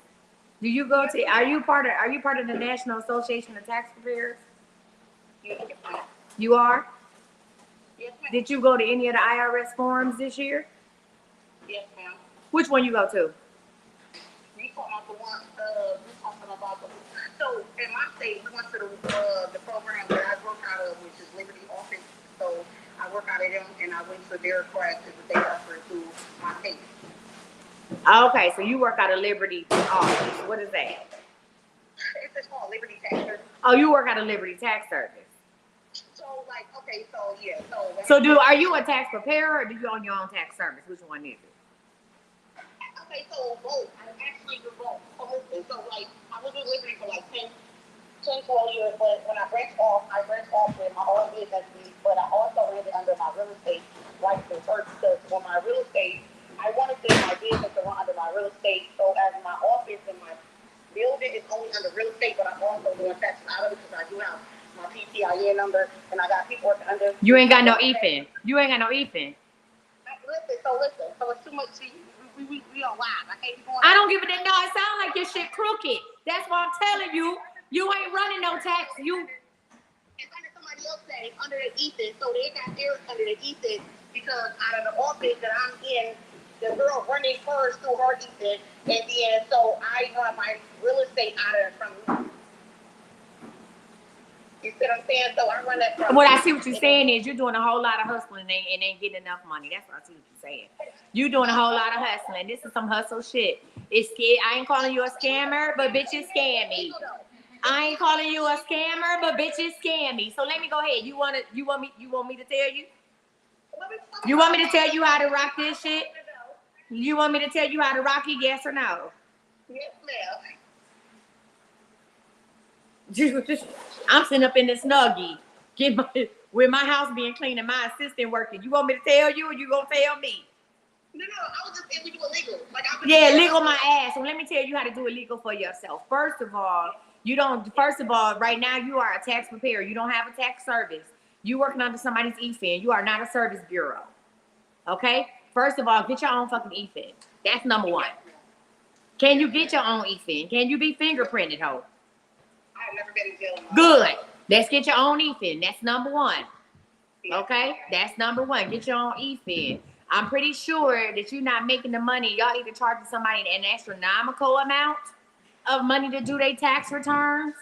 Do you go to? Are you part of the National Association of Tax Preparers? Yes, ma'am. You are. Yes, ma'am. Did you go to any of the IRS forums this year? Yes, ma'am. Which one you go to? We talking about the so in my state, we went to the program that I work out of, which is Liberty Office. So I work out of them, and I went to their classes that they offer to my state. Okay, so you work out of Liberty Office. What is that? It's just called Liberty Tax Service. Oh, you work out of Liberty Tax Service. So like, okay, so yeah, so. So are you a tax preparer or do you own your own tax service? Which one is it? Okay, so both. I actually do both. So like, I was with Liberty for like 10, 12 years, but when I branched off with my own business, but I also ran it under my real estate license first. and I got people working under. You ain't got no Ethan. You ain't got no Ethan. Listen. So it's too much. See, we on live. I can't be going. I don't give a damn. No, it sound like your shit crooked. That's why I'm telling you. You ain't running no tax. You. It's under somebody else's name, under the Ethan. So they got theirs under the Ethan because out of the office that I'm in, the girl running hers through her Ethan, and then so I have my real estate out of from. You see what I'm saying? So I run that from. What I see what you're saying is you're doing a whole lot of hustling and ain't getting enough money. That's what I see what you're saying. You doing a whole lot of hustling. This is some hustle shit. It's scared. I ain't calling you a scammer, but bitches scam me. I ain't calling you a scammer, but bitches scam me. So let me go ahead. You want me to tell you? You want me to tell you how to rock this shit? You want me to tell you how to rock it? Yes or no? Yes, ma'am. I'm sitting up in the snuggie, with my house being clean and my assistant working. You want me to tell you, or you gonna tell me? No, I was just saying we do it legal. Yeah, legal my ass. So let me tell you how to do it legal for yourself. First of all, right now you are a tax preparer. You don't have a tax service. You working under somebody's EFIN. You are not a service bureau. Okay? First of all, get your own fucking EFIN. That's number one. Can you get your own EFIN? Can you be fingerprinted, ho? I've never been in jail. Good. Let's get your own EFIN. That's number one. Okay? That's number one. Get your own EFIN. I'm pretty sure that you're not making the money. Y'all either charging somebody an astronomical amount of money to do their tax returns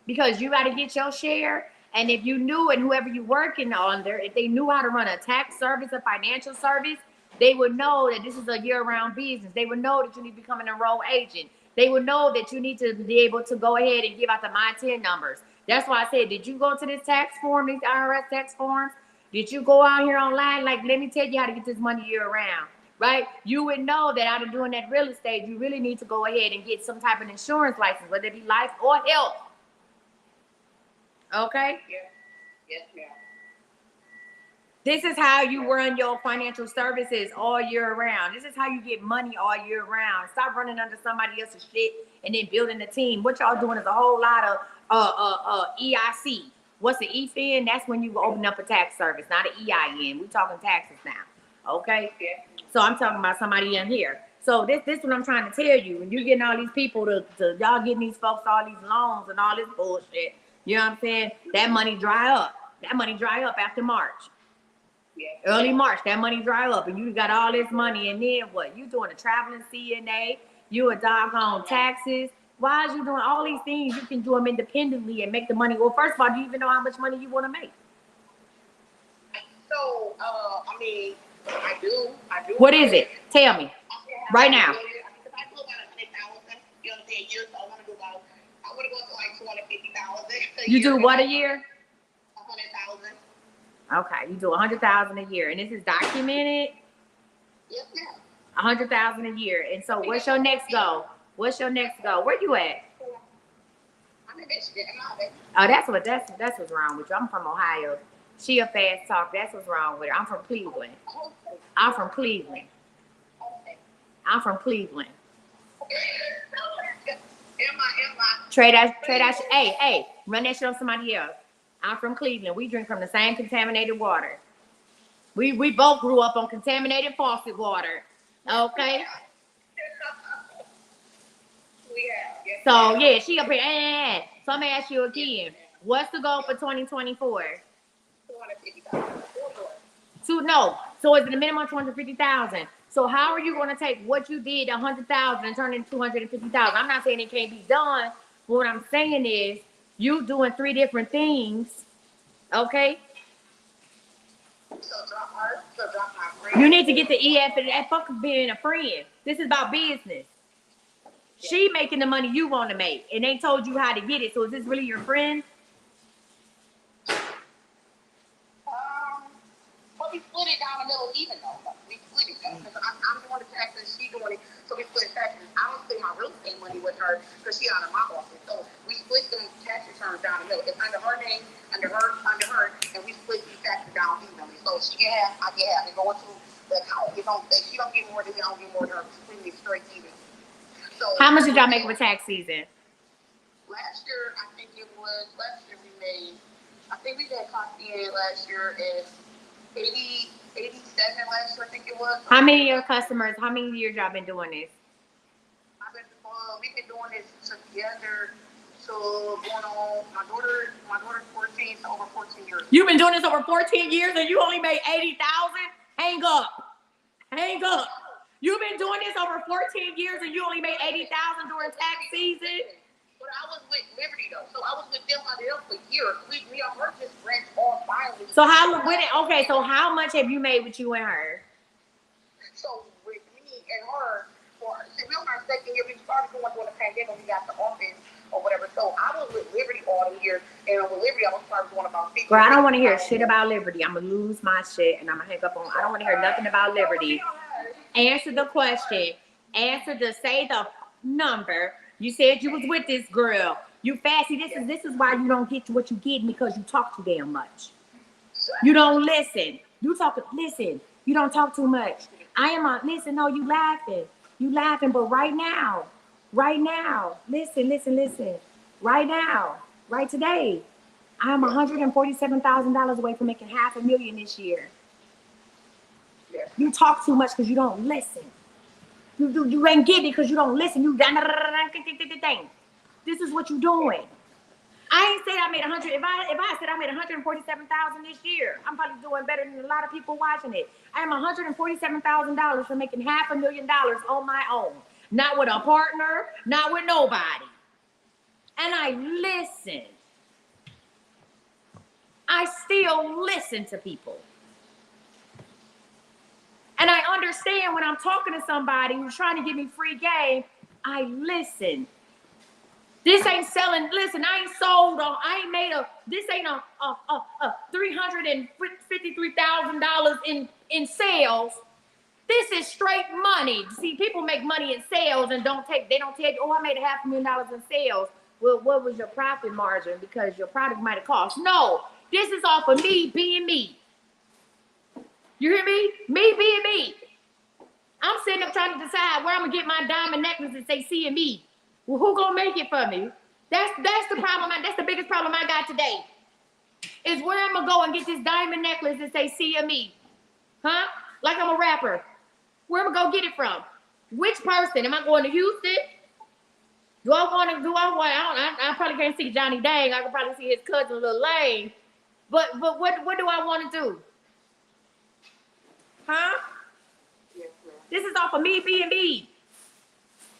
because you got to get your share. And if you knew, and whoever you working under, if they knew how to run a tax service, a financial service, they would know that this is a year-round business. They would know that you need to become an enrolled agent. They would know that you need to be able to go ahead and give out the My10 numbers. That's why I said, did you go to this tax form, these IRS tax forms? Did you go out here online? Like, let me tell you how to get this money year-round, right? You would know that out of doing that real estate, you really need to go ahead and get some type of insurance license, whether it be life or health. Okay? Yes, ma'am. This is how you run your financial services all year round. This is how you get money all year round. Stop running under somebody else's shit and then building a team. What y'all doing is a whole lot of EIC. What's the EFIN? That's when you open up a tax service, not an EIN. We talking taxes now, okay? So I'm talking about somebody in here. So this what I'm trying to tell you. When you getting all these people y'all getting these folks all these loans and all this bullshit, you know what I'm saying? That money dry up. That money dry up after March. Early March, that money dry up, and you got all this money, and then what? You doing a traveling CNA, you a doggone taxes. Why is you doing all these things? You can do them independently and make the money. Well, first of all, do you even know how much money you want to make? So, I mean, I do. What is it? Tell me. Right now. I do about 100,000. You know what I'm saying? Years. I want to go to like 250,000. You do what a year? 100,000. Okay, you do 100,000 a year, and this is documented. Yes, ma'am. 100,000 a year, and so what's your next goal? What's your next goal? Where you at? I'm in Michigan. Oh, that's what's wrong with you. I'm from Ohio. She a fast talk. That's what's wrong with her. I'm from Cleveland. I'm from Cleveland. Trade that. Hey, run that shit on somebody else. I'm from Cleveland. We drink from the same contaminated water. We both grew up on contaminated faucet water. Okay? So, yeah, she up here. So, I'm going to ask you again. What's the goal for 2024? 250,000. No. So, is it a minimum of 250,000? So, how are you going to take what you did, 100,000, and turn it into 250,000? I'm not saying it can't be done. But what I'm saying is, you doing 3 different things, okay? You need to get the EF and that fucking being a friend. This is about business. She making the money you want to make, and they told you how to get it. So is this really your friend? But we split it down a little even though. We split it because I'm doing the taxes, she doing it. So we split taxes. I don't split my real estate money with her because she out of my office. So we split them tax returns down the middle. It's under her name, under her, and we split these taxes down evenly. So she get half, I get half. They go into the account. She don't get more than me, I don't get more than her. It's straight even. So How much did y'all make for tax season? last year we made I think we got clocked in last year at 80, 87 last year, I think it was. How many of your customers, how many years y'all been doing this? We've been doing this together. So going on, my daughter's 14, so over 14 years. You've been doing this over 14 years and you only made 80,000? Hang up. Hang up. You've been doing this over 14 years and you only made 80,000 during tax season? But I was with Liberty though, so I was with them for years. We are her just branched off finally. So so how much have you made with you and her? So with me and her, we were our second year. We started going during the pandemic. We got the office or whatever. So I was with Liberty all the years, and with Liberty I was started going about 50. Girl, I don't want to hear shit about Liberty. I'm gonna lose my shit and I'm gonna hang up on. I don't want to hear nothing about Liberty. Answer the question. Say the number. You said you was with this girl. You fancy. This is why you don't get what you get, because you talk too damn much. You don't listen. Listen. You don't talk too much. Listen. No, you laughing. You laughing. But right now. Listen. Right now. Right today. I am $147,000 away from making $500,000 this year. You talk too much because you don't listen. You ain't get it because you don't listen. This is what you doing. I ain't said I made 100. If I said I made 147,000 this year, I'm probably doing better than a lot of people watching it. I am $147,000 for making $500,000 on my own, not with a partner, not with nobody. And I listen. I still listen to people. And I understand when I'm talking to somebody who's trying to give me free game, I listen. This ain't selling. Listen, I ain't sold on. I ain't made this ain't a $353,000 in sales. This is straight money. See, people make money in sales and they don't tell you, oh, I made $500,000 in sales. Well, what was your profit margin? Because your product might have cost. No, this is off of me being me. You hear me? Me being me. I'm sitting up trying to decide where I'm gonna get my diamond necklace and say "see me." Well, who gonna make it for me? That's the problem. That's the biggest problem I got today. Is where I'm gonna go and get this diamond necklace and say "see me," huh? Like I'm a rapper. Where am I gonna get it from? Which person? Am I going to Houston? I probably can't see Johnny Dang. I can probably see his cousin Lil Lane. But what do I want to do? Huh? Yes, ma'am. This is off of me being me.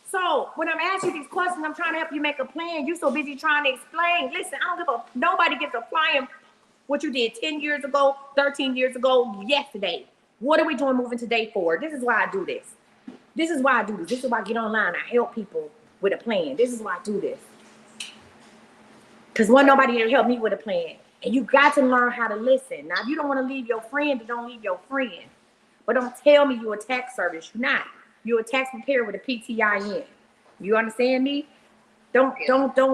So when I'm asking you these questions, I'm trying to help you make a plan. You so busy trying to explain. Listen, nobody gives a flying what you did 10 years ago, 13 years ago, yesterday. What are we doing moving today for? This is why I do this. This is why I do this. This is why I get online. I help people with a plan. This is why I do this. Because nobody to help me with a plan. And you got to learn how to listen. Now, if you don't want to leave your friend, then don't leave your friend. But don't tell me you're a tax service. You're not. You're a tax preparer with a PTIN. You understand me? Don't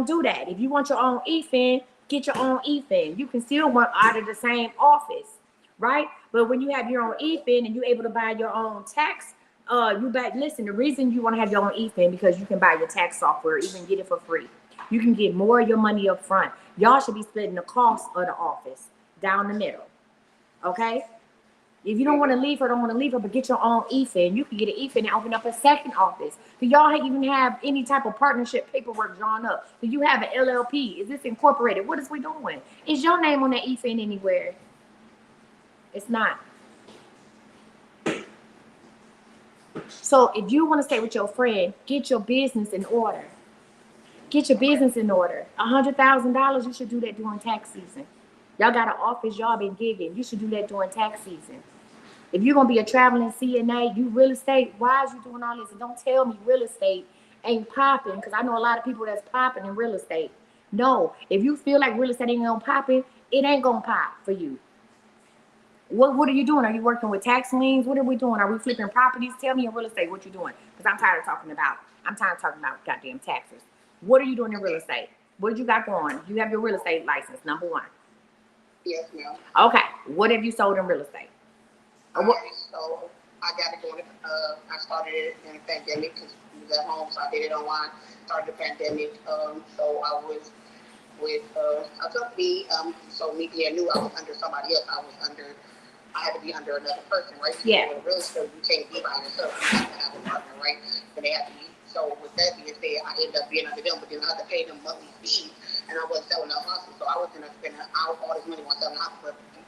do that. If you want your own EFIN, get your own EFIN. You can still work out of the same office, right? But when you have your own EFIN and you're able to buy your own tax, listen, the reason you want to have your own EFIN because you can buy your tax software, even get it for free. You can get more of your money up front. Y'all should be splitting the cost of the office down the middle, okay? If you don't want to leave her, but get your own EFIN. You can get an EFIN and open up a second office. Do y'all even have any type of partnership paperwork drawn up? Do you have an LLP? Is this incorporated? What is we doing? Is your name on that EFIN anywhere? It's not. So if you want to stay with your friend, get your business in order. Get your business in order. $100,000, you should do that during tax season. Y'all got an office y'all been gigging. You should do that during tax season. If you're going to be a traveling CNA, you real estate, why is you doing all this? And don't tell me real estate ain't popping, because I know a lot of people that's popping in real estate. No, if you feel like real estate ain't going to pop it ain't going to pop for you. What are you doing? Are you working with tax liens? What are we doing? Are we flipping properties? Tell me in real estate what you're doing, because I'm tired of talking about goddamn taxes. What are you doing in real estate? What you got going? You have your real estate license, number one. Yes, ma'am. Okay. What have you sold in real estate? So I got it going. I started it in the pandemic because we was at home, so I did it online. Started the pandemic. So I was with a company. So Media knew I was under somebody else. I had to be under another person, right? Yeah. So with real estate, you can't be by yourself. You have to have a partner, right? And they have to be. So with that being said, I ended up being under them, but then I had to pay them monthly fees, and I wasn't selling the houses, so I was gonna spend out all this money on selling the house.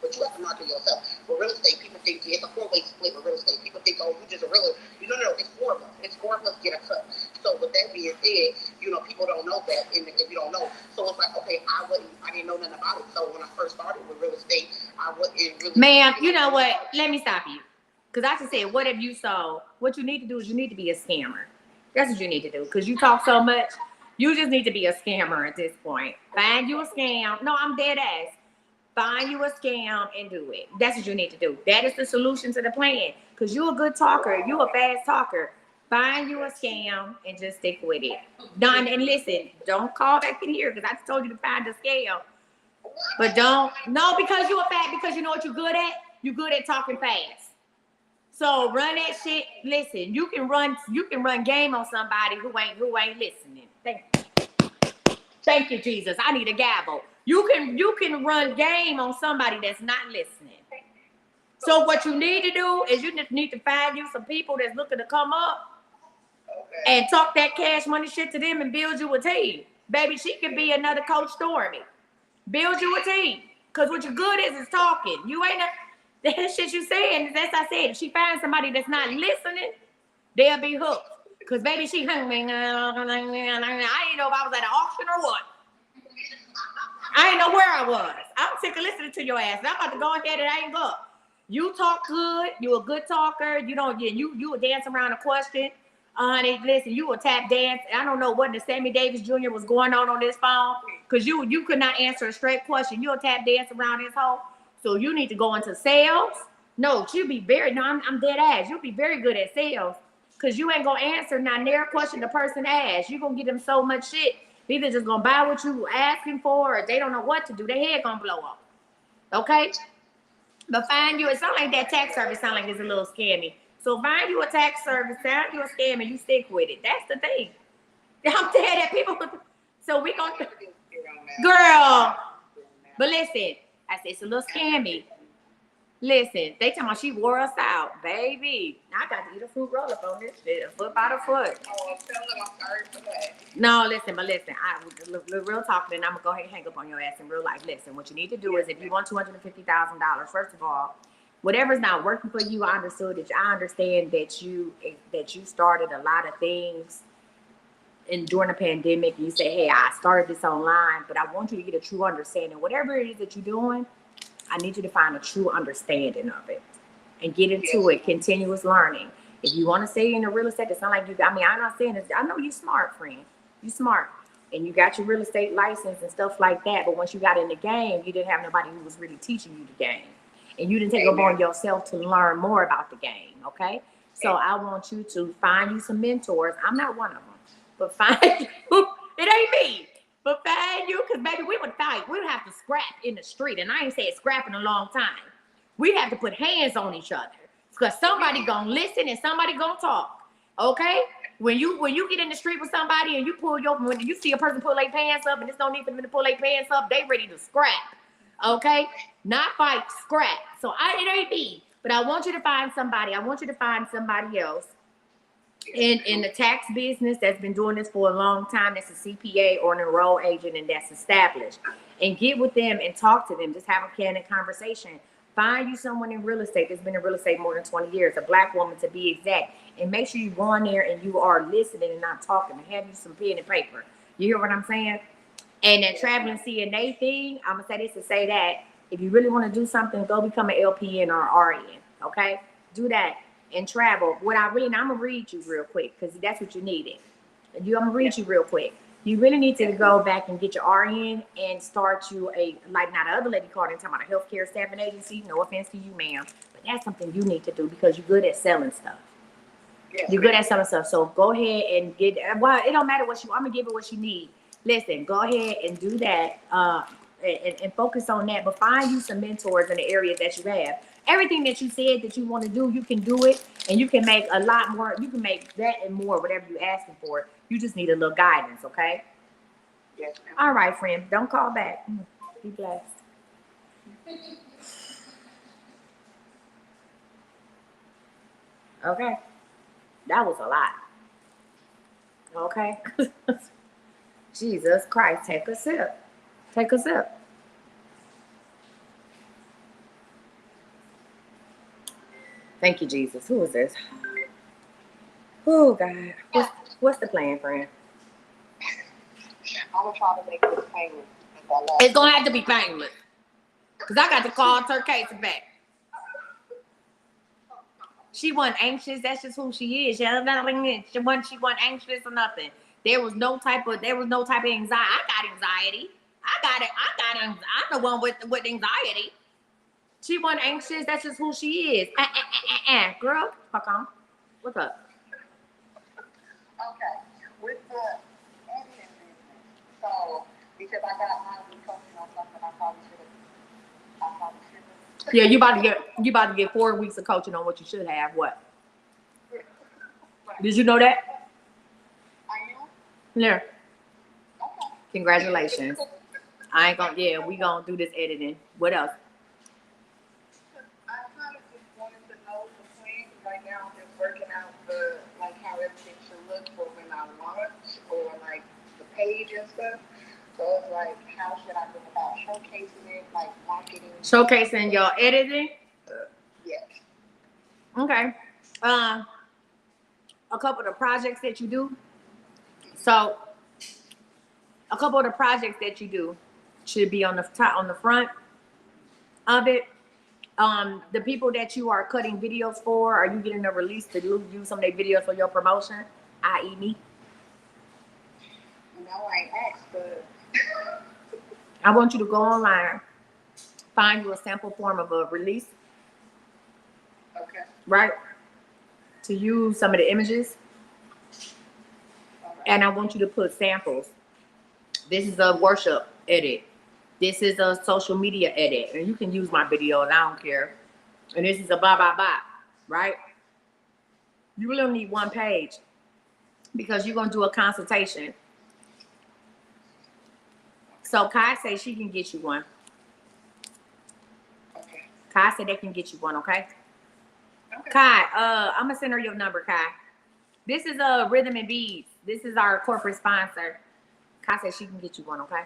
But you have to market yourself. For real estate, people think it's a 4-way split with real estate. People think, oh, you just a realtor. No, it's 4 of us. It's 4 of us get a cut. So with that being said, people don't know that, and if you don't know, so it's like, okay, I didn't know nothing about it. So when I first started with real estate, I wasn't really. Ma'am, you know what? Let me stop you. Because I just said, what have you sold? What you need to do is you need to be a scammer. That's what you need to do. Because you talk so much, you just need to be a scammer at this point. Find you a scam. No, I'm dead ass. Find you a scam and do it. That's what you need to do. That is the solution to the plan. Because you're a good talker. You're a fast talker. Find you a scam and just stick with it. Done. And listen, don't call back in here because I just told you to find a scam. But because you're a because you know what you're good at? You're good at talking fast. So run that shit. Listen, you can run game on somebody who ain't listening. Thank you, Jesus. I need a gavel. You can run game on somebody that's not listening. So what you need to do is you just need to find you some people that's looking to come up and talk that cash money shit to them and build you a team. Baby, she could be another Coach Stormy. Build you a team. Because what you're good is talking. You ain't that shit you saying. As I said, if she finds somebody that's not listening, they'll be hooked. Because baby, she hung me. I didn't know if I was at an auction or what. I didn't know where I was. I'm sick of listening to your ass. I'm about to go ahead and hang up. You talk good. You a good talker. You don't get you will dance around a question. Honey, listen, you will tap dance. I don't know what the Sammy Davis Jr. was going on this phone because you could not answer a straight question. You'll tap dance around this hole. So you need to go into sales. No, you'll be I'm dead ass. You'll be very good at sales because you ain't gonna answer near question the person asks. You're gonna give them so much shit. They're either just gonna buy what you asking for or they don't know what to do. Their head gonna blow up. Okay? But find you, it sounds like that tax service sound like it's a little scammy. So find you a tax service, find you a scam, and you stick with it. That's the thing. I'm dead at people. So we gonna, girl. But listen, I said it's a little scammy. Listen, they talking about she wore us out, baby. I got to eat a fruit roll up on this shit, a foot by the foot. Oh, tell them I'm sorry for that. No, listen, real talk, then I'm gonna go ahead and hang up on your ass in real life. Listen, what you need to do is if you want $250,000, first of all, whatever's not working for you, I understand that you started a lot of things during the pandemic. You say, hey, I started this online, but I want you to get a true understanding. Whatever it is that you're doing, I need you to find a true understanding of it and get into it. Continuous learning. If you want to stay in the real estate, it's not like I'm not saying this. I know you're smart, friend. You're smart. And you got your real estate license and stuff like that. But once you got in the game, you didn't have nobody who was really teaching you the game. And you didn't take upon yourself to learn more about the game, okay? So I want you to find you some mentors. I'm not one of them. But find you. It ain't me. But find you, because baby, we would fight. We would have to scrap in the street. And I ain't said scrap in a long time. We'd have to put hands on each other. Because somebody gonna listen and somebody gonna talk. Okay? When you get in the street with somebody and you when you see a person pull their pants up and it's no need for them to pull their pants up, they ready to scrap. Okay? Not fight, scrap. So it ain't me. But I want you to find somebody. I want you to find somebody else in the tax business that's been doing this for a long time, that's a CPA or an enrolled agent and that's established, and get with them and talk to them. Just have a candid conversation. Find you someone in real estate that's been in real estate more than 20 years, a Black woman to be exact, and make sure you go in there and you are listening and not talking, and have you some pen and paper. You hear what I'm saying? And that traveling CNA thing, I'm gonna say this to say that if you really want to do something, go become an LPN or RN. Okay, do that. And travel. I'm gonna read you real quick because that's what you needed. I'm gonna read you real quick. You really need to go back and get your RN and start you like now the other lady called and talking about a healthcare staffing agency. No offense to you, ma'am, but that's something you need to do because you're good at selling stuff. Yes, you're good at selling stuff. So go ahead and get. Well, it don't matter I'm gonna give her what she need. Listen, go ahead and do that. And focus on that. But find you some mentors in the area that you have. Everything that you said that you want to do, you can do it, and you can make a lot more. You can make that and more, whatever you're asking for. You just need a little guidance, okay? Yes, ma'am. All right, friend. Don't call back. Be blessed. Okay. That was a lot. Okay. Jesus Christ. Take a sip. Take a sip. Thank you, Jesus. Who is this? Oh, God. What's the plan, friend? I'm gonna try to make this payment. It's going to have to be painless. Because I got to call Turkey back. She wasn't anxious. That's just who she is. She wasn't anxious or nothing. There was no type of anxiety. I got anxiety. I'm the one with anxiety. She wasn't anxious. That's just who she is. Girl, fuck on. What's up? Okay. With the editing business, so because I got my coaching on something, I probably should have. Yeah, you about to get 4 weeks of coaching on what you should have. What? Did you know that? I am. Yeah. Okay. Congratulations. We gonna do this editing. What else? I kind of just wanted to know the plan. Right now, I'm just working out how everything should look for when I launch or like the page and stuff. So it's like, how should I go about showcasing it, like marketing? Showcasing your editing. Yes. Okay. A couple of the projects that you do. So, a couple of the projects that you do should be on the top, on the front of it. The people that you are cutting videos for, are you getting a release to use some of their videos for your promotion, i.e. me? No, I ain't asked, but I want you to go online, find you a sample form of a release, okay. right? To use some of the images. All right. And I want you to put samples. This is a worship edit. This is a social media edit. And you can use my video and I don't care. And this is a blah, blah, blah, right? You really only need one page because you're going to do a consultation. So Kai says she can get you one. Okay. Kai said they can get you one, okay? Okay. Kai, I'm going to send her your number, Kai. This is Rhythm and Beads. This is our corporate sponsor. Kai said she can get you one, okay?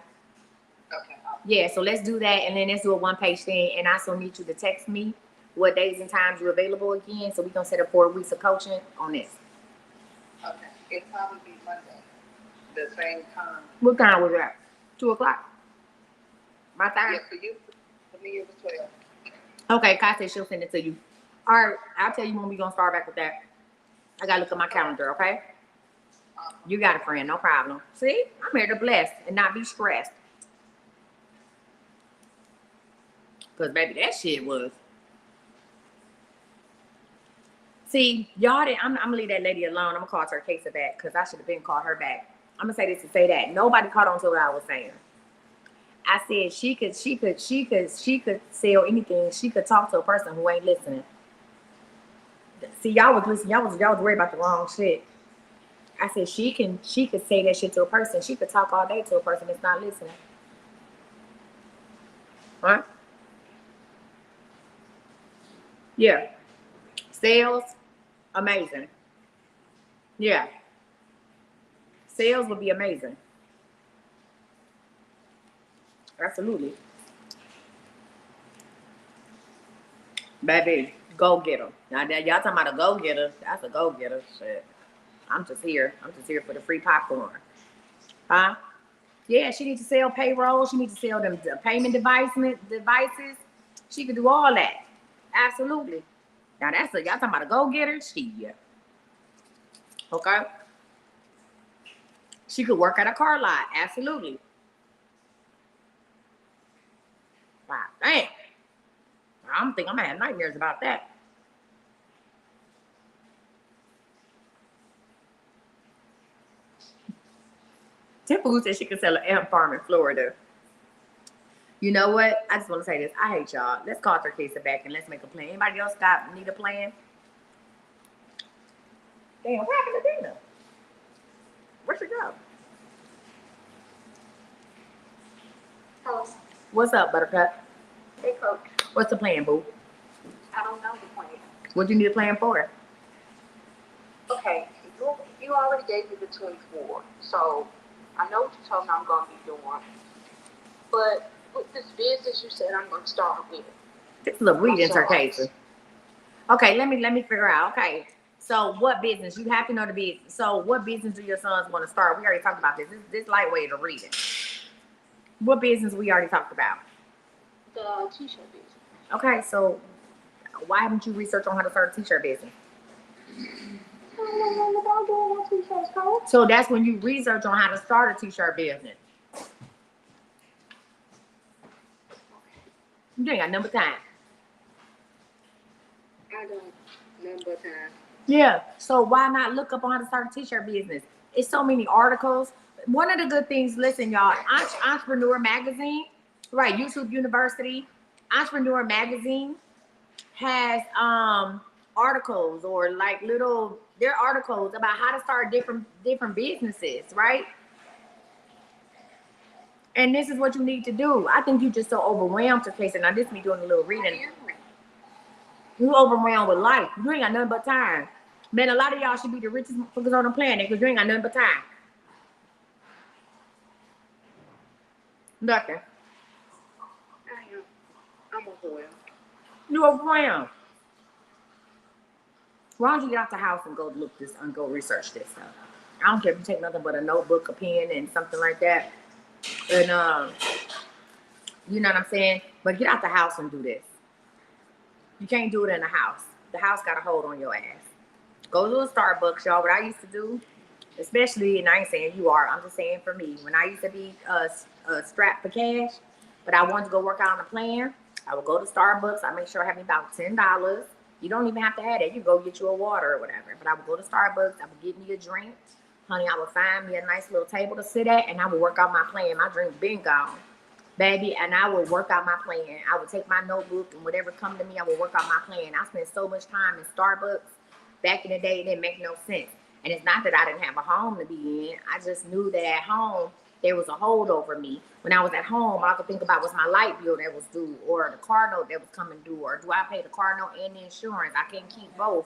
Okay. Yeah, so let's do that, and then let's do a one-page thing. And I also need you to text me what days and times you're available again, so we can set up 4 weeks of coaching on this. Okay. It'll probably be Monday, the same time. What time was that? 2 o'clock. My time. Yeah, for you. For me, it was 12. Okay, Kai said she'll send it to you. All right, I'll tell you when we're gonna start back with that. I gotta look at my calendar, okay? You got a friend, no problem. See, I'm here to bless and not be stressed. Cause baby, that shit was. See, y'all didn't. I'm gonna leave that lady alone. I'm gonna call her case of that because I should have been called her back. I'm gonna say this to say that nobody caught on to what I was saying. I said she could sell anything. She could talk to a person who ain't listening. See, y'all was listening. Y'all was worried about the wrong shit. I said she could say that shit to a person. She could talk all day to a person that's not listening. Right? Yeah. Sales, amazing. Yeah. Sales would be amazing. Absolutely. Baby, go get them. Now that y'all talking about a go getter, that's a go getter. Shit. I'm just here for the free popcorn. Huh? Yeah, she needs to sell payroll. She needs to sell them payment devices. She could do all that. Absolutely. Now that's y'all talking about a go getter. Yeah. Okay. She could work at a car lot. Absolutely. Wow. Dang. I don't think I'm gonna have nightmares about that. Temple said she could sell an ant farm in Florida. You know what? I just want to say this. I hate y'all. Let's call Turkesa back and let's make a plan. Anybody else need a plan? Damn, what happened to Dina? Where'd she go? Hello. What's up, Buttercup? Hey, Coach. What's the plan, boo? I don't know the plan. What you need a plan for? Okay, you already gave me the 24, so I know what you told me I'm going to be doing. But with this business you said I'm going to start with. This is a weed intercation. Okay, let me figure out. Okay, so what business? You have to know the business. So what business do your sons want to start? We already talked about this. This lightweight of reading. What business we already talked about? The t-shirt business. Okay, so why haven't you researched on how to start a t-shirt business? I don't know nothing about doing no t-shirts, Coach. So that's when you research on how to start a t-shirt business. You ain't got number time. I don't number time. Yeah. So why not look up on how to start a t-shirt business? It's so many articles. One of the good things, listen, y'all, Entrepreneur Magazine, right? YouTube University, Entrepreneur Magazine has articles or like they're articles about how to start different businesses, right? And this is what you need to do. I think you're just so overwhelmed to face it. Now, this me doing a little reading. You overwhelmed with life. You ain't got nothing but time. Man, a lot of y'all should be the richest motherfuckers on the planet because you ain't got nothing but time. Nothing. I'm overwhelmed. You overwhelmed. Why don't you get out the house and go look this and go research this stuff? I don't care if you take nothing but a notebook, a pen, and something like that. And you know what I'm saying? But get out the house and do this. You can't do it in the house. The house got a hold on your ass. Go to a Starbucks, y'all. What I used to do, especially, and I ain't saying you are, I'm just saying for me, when I used to be strapped for cash, but I wanted to go work out on a plan, I would go to Starbucks. I make sure I have about $10. You don't even have to have that. You go get you a water or whatever. But I would go to Starbucks. I would get me a drink. Honey, I would find me a nice little table to sit at, and I would work out my plan. My drink been gone, baby, and I would work out my plan. I would take my notebook and whatever come to me, I would work out my plan. I spent so much time in Starbucks. Back in the day, it didn't make no sense. And it's not that I didn't have a home to be in. I just knew that at home, there was a hold over me. When I was at home, all I could think about was my light bill that was due or the car note that was coming due, or do I pay the car note and the insurance? I can't keep both.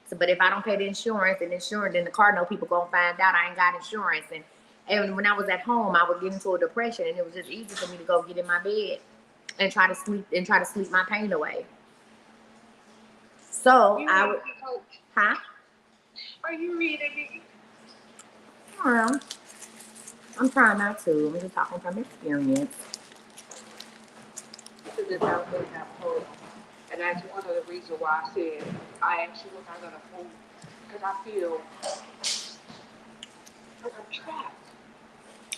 So, but if I don't pay the insurance, then the car note people gonna find out I ain't got insurance. And when I was at home, I would get into a depression, and it was just easy for me to go get in my bed and try to sleep my pain away. So I would, huh? Are you reading me? Well, I'm trying not to. I'm just talking from experience. This is about what I told. And that's one of the reasons why I said I actually was not going to move. Because I feel like I'm trapped.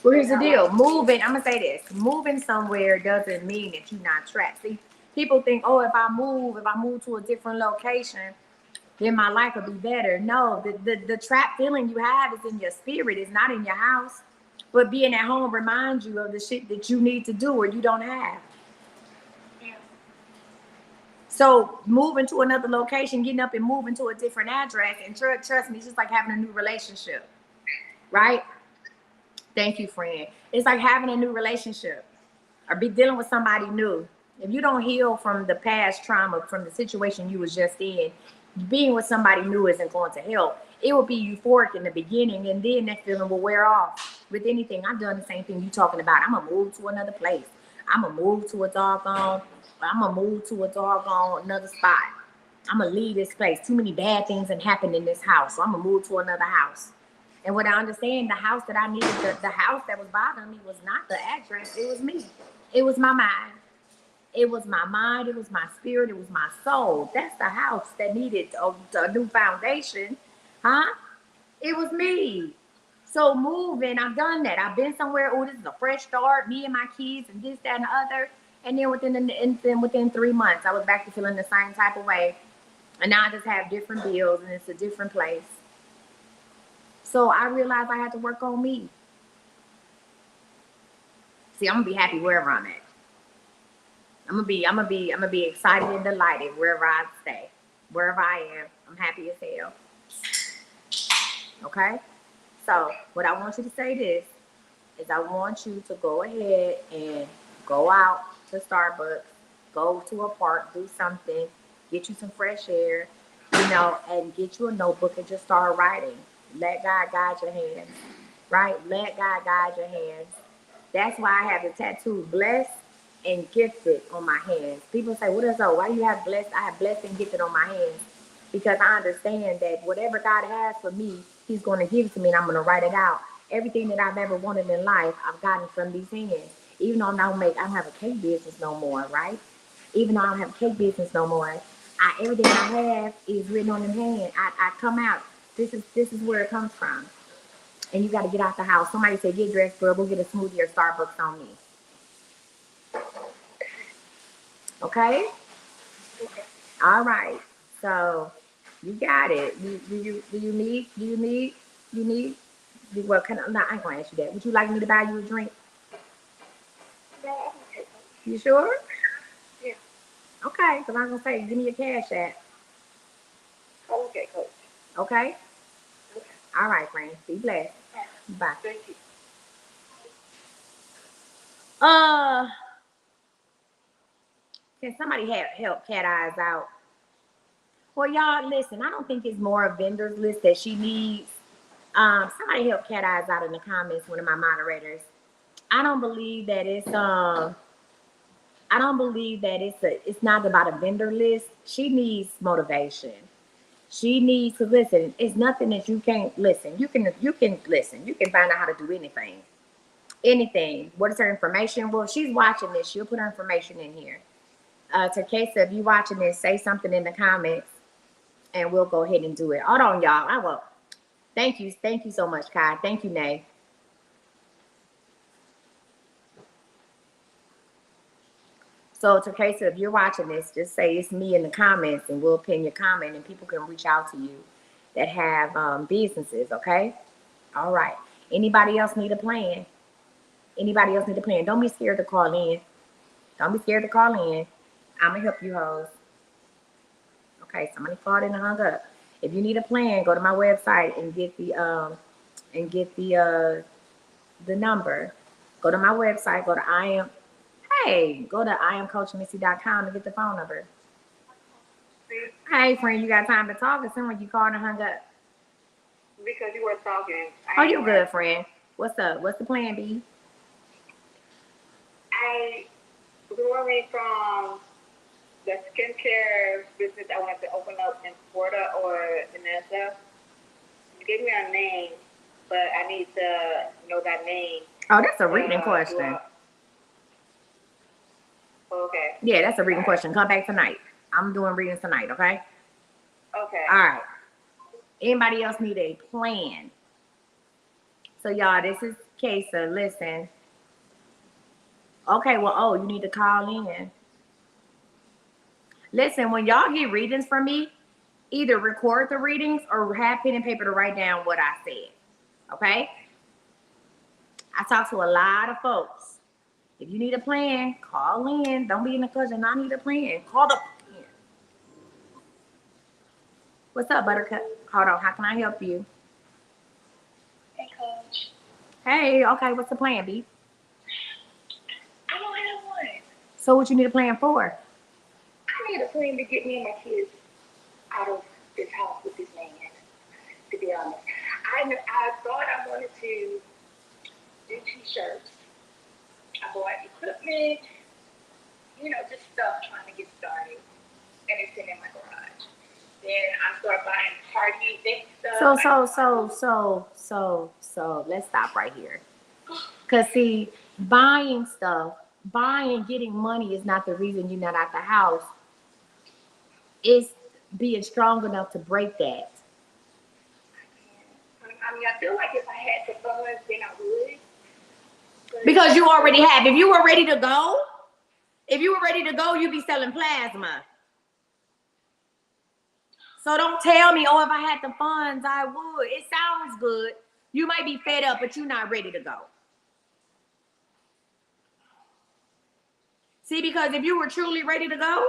Well, here's the deal. Moving, I'm going to say this. Moving somewhere doesn't mean that you're not trapped. See, people think, oh, if I move to a different location, then my life will be better. No, the trap feeling you have is in your spirit. It's not in your house. But being at home reminds you of the shit that you need to do or you don't have. Yeah. So moving to another location, getting up and moving to a different address, and trust me, it's just like having a new relationship, right? Thank you, friend. It's like having a new relationship or be dealing with somebody new. If you don't heal from the past trauma, from the situation you was just in, being with somebody new isn't going to help. It will be euphoric in the beginning, and then that feeling will wear off. With anything, I've done the same thing you talking about. I'm gonna move to another place. I'm gonna move to another spot. I'm gonna leave this place. Too many bad things have happened in this house, so I'm gonna move to another house. And what I understand, the house that I needed, the house that was bothering me was not the address. It was me. It was my mind. It was my mind. It was my spirit. It was my soul. That's the house that needed a new foundation. Huh? It was me. So moving, I've done that. I've been somewhere. Oh, this is a fresh start. Me and my kids, and this, that, and the other. And then within 3 months, I was back to feeling the same type of way. And now I just have different bills, and it's a different place. So I realized I had to work on me. See, I'm gonna be happy wherever I'm at. I'm gonna be excited and delighted wherever I stay, wherever I am. I'm happy as hell. Okay. So what I want you to say this is I want you to go ahead and Go out to Starbucks, go to a park, do something, get you some fresh air, you know, and get you a notebook and just start writing. Let God guide your hands, right? Let God guide your hands. That's why I have the tattoo blessed and gifted on my hands. People say, what is that? Why do you have blessed? I have blessed and gifted on my hands because I understand that whatever God has for me, he's going to give it to me and I'm going to write it out. Everything that I've ever wanted in life, I've gotten from these hands. Even though I don't have a cake business no more, right? Even though I don't have a cake business no more, everything I have is written on the hand. I come out. This is where it comes from. And you got to get out the house. Somebody said, get dressed, girl. Go get a smoothie or Starbucks on me. Okay? All right. So you got it. You need, well, no, I ain't going to ask you that. Would you like me to buy you a drink? No, You sure? Yeah. Okay, because I'm going to say, give me your cash app. Okay, coach. Okay? All right, friend. Be blessed. Bye. Thank you. Can somebody help Cat Eyes out? Well, y'all, listen, I don't think it's more a vendors list that she needs. Somebody help Cat Eyes out in the comments, one of my moderators. I don't believe that it's it's not about a vendor list. She needs motivation. She needs to listen. It's nothing that you can't listen. You can listen. You can find out how to do anything. Anything. What is her information? Well, she's watching this. She'll put her information in here. Teresa, if you watching this, say something in the comments and we'll go ahead and do it. Hold on, y'all. I will. Thank you so much, Kai. Thank you, Nay. So, Teresa, if you're watching this, just say it's me in the comments and we'll pin your comment and people can reach out to you that have businesses, okay? All right. Anybody else need a plan? Anybody else need a plan? Don't be scared to call in. Don't be scared to call in. I'm going to help you, hoes. Okay, somebody called in and hung up. If you need a plan, go to my website and get the number. Go to my website, go to IamCoachMissy.com and get the phone number. Hey, friend, you got time to talk? Or someone you called and hung up? Because you were talking. Oh, you good, friend. What's up? What's the plan, B? I growing from the skincare business I wanted to open up in Florida or Vanessa. You gave me a name, but I need to know that name. Oh, that's a reading question. Okay. Yeah, that's a reading question. Come back tonight. I'm doing readings tonight, okay? Okay. All right. Anybody else need a plan? So, y'all, this is Kesa. Listen. Okay, well, you need to call in. Listen, when y'all get readings from me, either record the readings or have pen and paper to write down what I said. Okay? I talk to a lot of folks. If you need a plan, call in. Don't be in the cousin. I need a plan. Call the plan. What's up, Buttercup? Hold on. How can I help you? Hey, Coach. Hey, okay. What's the plan, B? I don't have one. So what you need a plan for? I need a plan to get me and my kids out of this house with this man, to be honest. I thought I wanted to do t-shirts. I bought equipment, just stuff trying to get started. And it's sitting in my garage. Then I start buying party event stuff. So let's stop right here. Cause see, buying, getting money is not the reason you're not at the house. It's being strong enough to break that. I feel like if I had the funds, then I would. Because you already have. If you were ready to go, you'd be selling plasma. So don't tell me, if I had the funds, I would. It sounds good. You might be fed up, but you're not ready to go. See, because if you were truly ready to go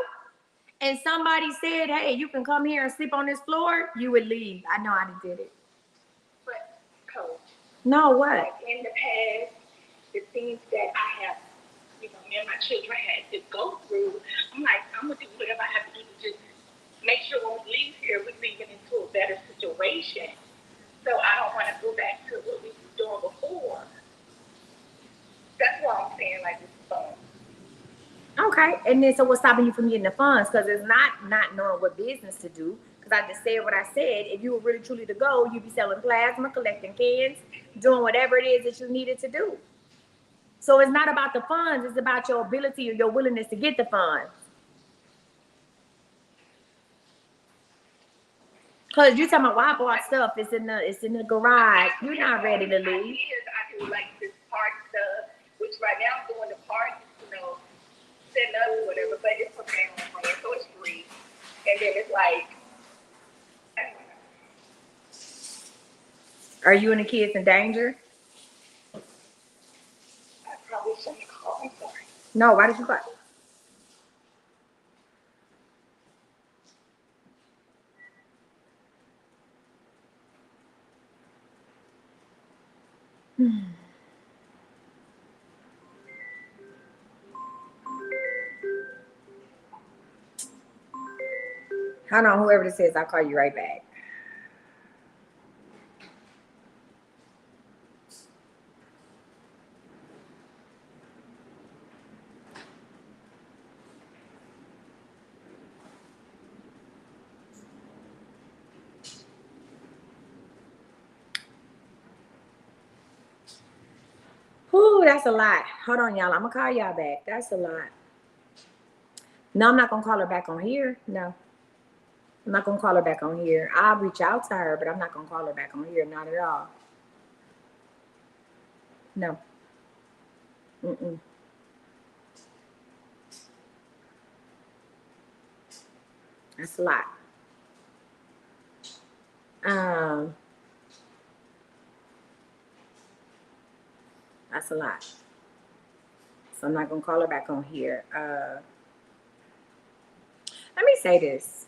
and somebody said, hey, you can come here and sleep on this floor, you would leave. I know I did it. But, Coach. No, what? Like in the past, the things that I have me and my children had to go through. I'm like, I'm gonna do whatever I have to do to just make sure when we leave here, we're leaving into a better situation. So I don't want to go back to what we were doing before. That's why I'm saying like it's fun. Okay, and then so what's stopping you from getting the funds? Because it's not knowing what business to do. Because I just said what I said. If you were really truly to go, you'd be selling plasma, collecting cans, doing whatever it is that you needed to do. So it's not about the funds. It's about your ability or your willingness to get the funds. Because you're talking about, well, I bought stuff. It's in the garage. You're not ready to leave. I do like this part stuff, which right now I'm doing the part, setting up or whatever, but it's for family friends, so it's free. And then it's like, I don't know. Are you and the kids in danger? I probably shouldn't call. I'm sorry. No, why did you call? Hold on, whoever this is, I'll call you right back. Whew, that's a lot. Hold on, y'all. I'm gonna call y'all back. That's a lot. No, I'm not gonna call her back on here. No. I'm not gonna call her back on here. I'll reach out to her, but I'm not gonna call her back on here. Not at all. No. Mm-mm. That's a lot. That's a lot. So I'm not gonna call her back on here. Let me say this.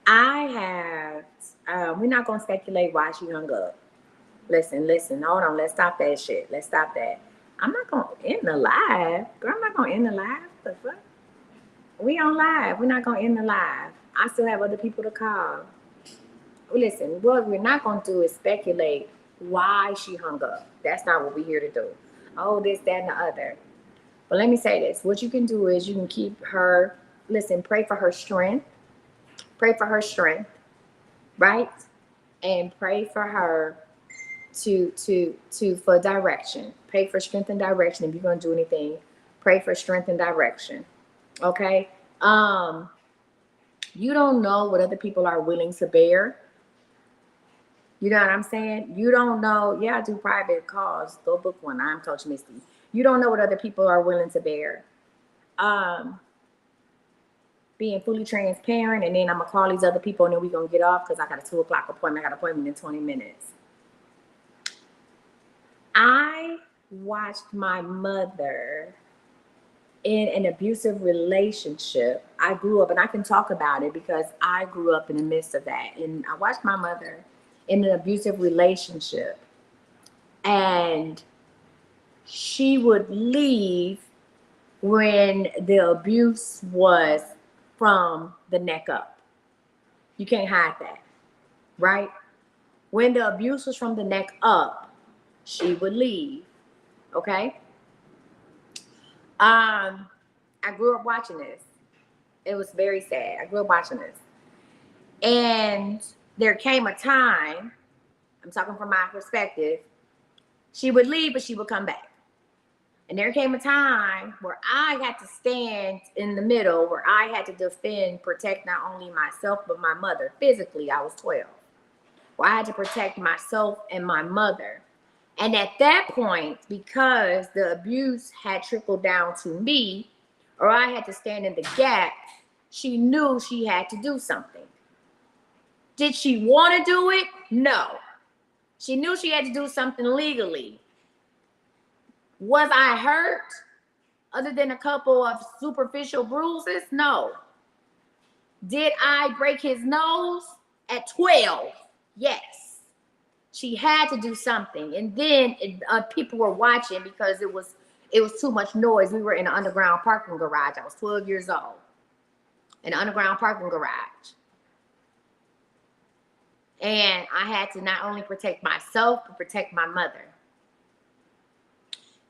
I have, we're not going to speculate why she hung up. Listen, hold on. Let's stop that shit. Let's stop that. I'm not going to end the live. Girl, I'm not going to end the live. The fuck? We on live. We're not going to end the live. I still have other people to call. Listen, what we're not going to do is speculate why she hung up. That's not what we're here to do. Oh, this, that, and the other. But let me say this. What you can do is you can keep her, listen, pray for her strength. Pray for her strength, right? And pray for her for direction. Pray for strength and direction. If you're going to do anything, pray for strength and direction. Okay? You don't know what other people are willing to bear. You know what I'm saying? You don't know. Yeah, I do private calls. Go book one. I'm Coach Misty. You don't know what other people are willing to bear. Being fully transparent, and then I'm gonna call these other people, and then we're gonna get off because I got a 2 o'clock appointment. I got an appointment in 20 minutes. I watched my mother in an abusive relationship. I grew up, and I can talk about it because I grew up in the midst of that. And I watched my mother in an abusive relationship, and she would leave when the abuse was from the neck up. You can't hide that, right? When the abuse was from the neck up, she would leave, okay? I grew up watching this. It was very sad. I grew up watching this. And there came a time, I'm talking from my perspective, she would leave, but she would come back. And there came a time where I had to stand in the middle, where I had to defend, protect not only myself, but my mother. Physically, I was 12. Where I had to protect myself and my mother. And at that point, because the abuse had trickled down to me, or I had to stand in the gap, she knew she had to do something. Did she want to do it? No. She knew she had to do something legally. Was I hurt? other than a couple of superficial bruises? No. Did I break his nose at 12? Yes. She had to do something. And then people were watching because it was too much noise. We were in an underground parking garage. I was 12 years old. In an underground parking garage. And I had to not only protect myself, but protect my mother.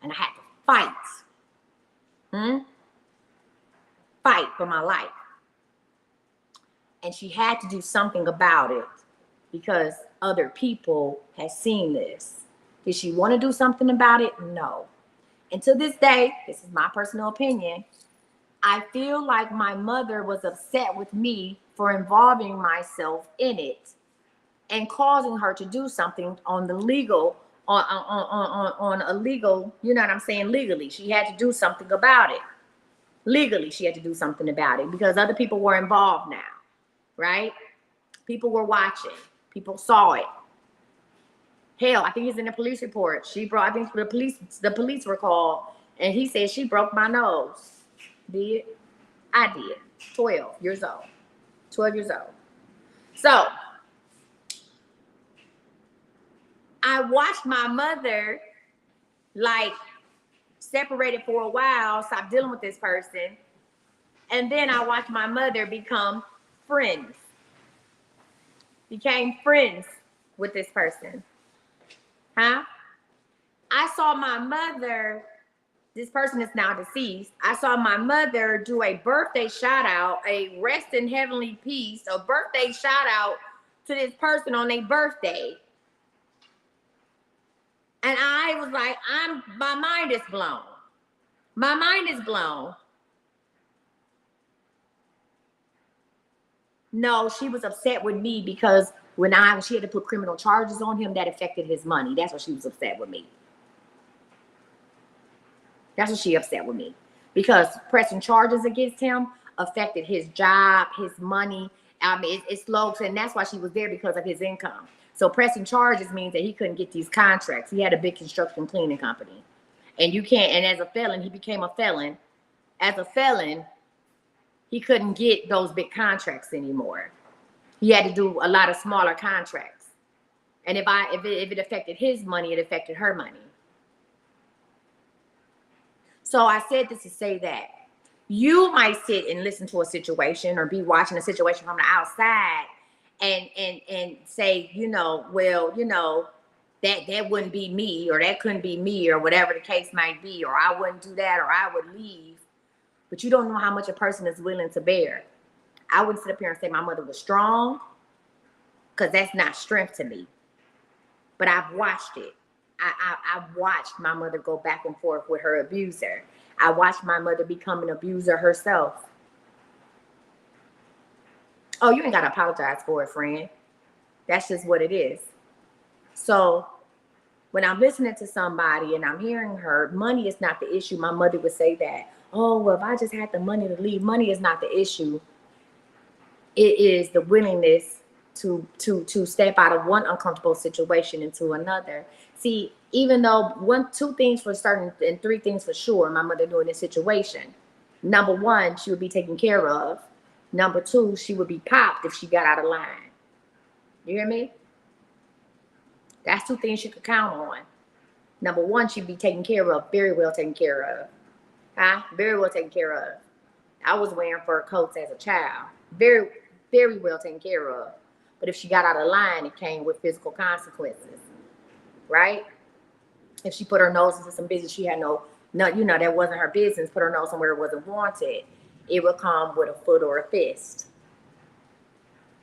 And I had to fight. Fight for my life. And she had to do something about it because other people had seen this. Did she want to do something about it? No. And to this day, this is my personal opinion, I feel like my mother was upset with me for involving myself in it and causing her to do something on the legal, on a legal, you know what I'm saying, legally. She had to do something about it. Legally, she had to do something about it because other people were involved now, right? People were watching. People saw it. Hell, I think it's in the police report. I think the police were called, and he said she broke my nose. Did? I did. 12 years old. 12 years old. So, I watched my mother, like, separated for a while, stop dealing with this person. And then I watched my mother become friends. Became friends with this person. Huh? I saw my mother, this person is now deceased. I saw my mother do a birthday shout out, a rest in heavenly peace, a birthday shout out to this person on their birthday. And I was like, my mind is blown. My mind is blown. No, she was upset with me because when she had to put criminal charges on him, that affected his money. That's what she was upset with me. That's what she upset with me. Because pressing charges against him affected his job, his money. I mean, it slowed, and that's why she was there, because of his income. So pressing charges means that he couldn't get these contracts. He had a big construction cleaning company. And you can't, and as a felon, he became a felon. As a felon, he couldn't get those big contracts anymore. He had to do a lot of smaller contracts. And if it affected his money, it affected her money. So I said this to say that you might sit and listen to a situation or be watching a situation from the outside and say, you know, well, you know, that wouldn't be me, or that couldn't be me, or whatever the case might be, or I wouldn't do that, or I would leave. But you don't know how much a person is willing to bear. I wouldn't sit up here and say my mother was strong, because that's not strength to me. But I've watched it. I've watched my mother go back and forth with her abuser. I watched my mother become an abuser herself. Oh, you ain't got to apologize for it, friend. That's just what it is. So when I'm listening to somebody and I'm hearing her, money is not the issue. My mother would say that. Oh, well, if I just had the money to leave, money is not the issue. It is the willingness to step out of one uncomfortable situation into another. See, even though 2 things for certain and 3 things for sure, my mother knew in this situation. Number 1, she would be taken care of. Number 2, she would be popped if she got out of line. You hear me? That's 2 things you could count on. Number 1, she'd be taken care of, very well taken care of. Huh? Very well taken care of. I was wearing fur coats as a child. Very, very well taken care of. But if she got out of line, it came with physical consequences. Right? If she put her nose into some business she had no, you know, that wasn't her business, put her nose somewhere it wasn't wanted, it would come with a foot or a fist.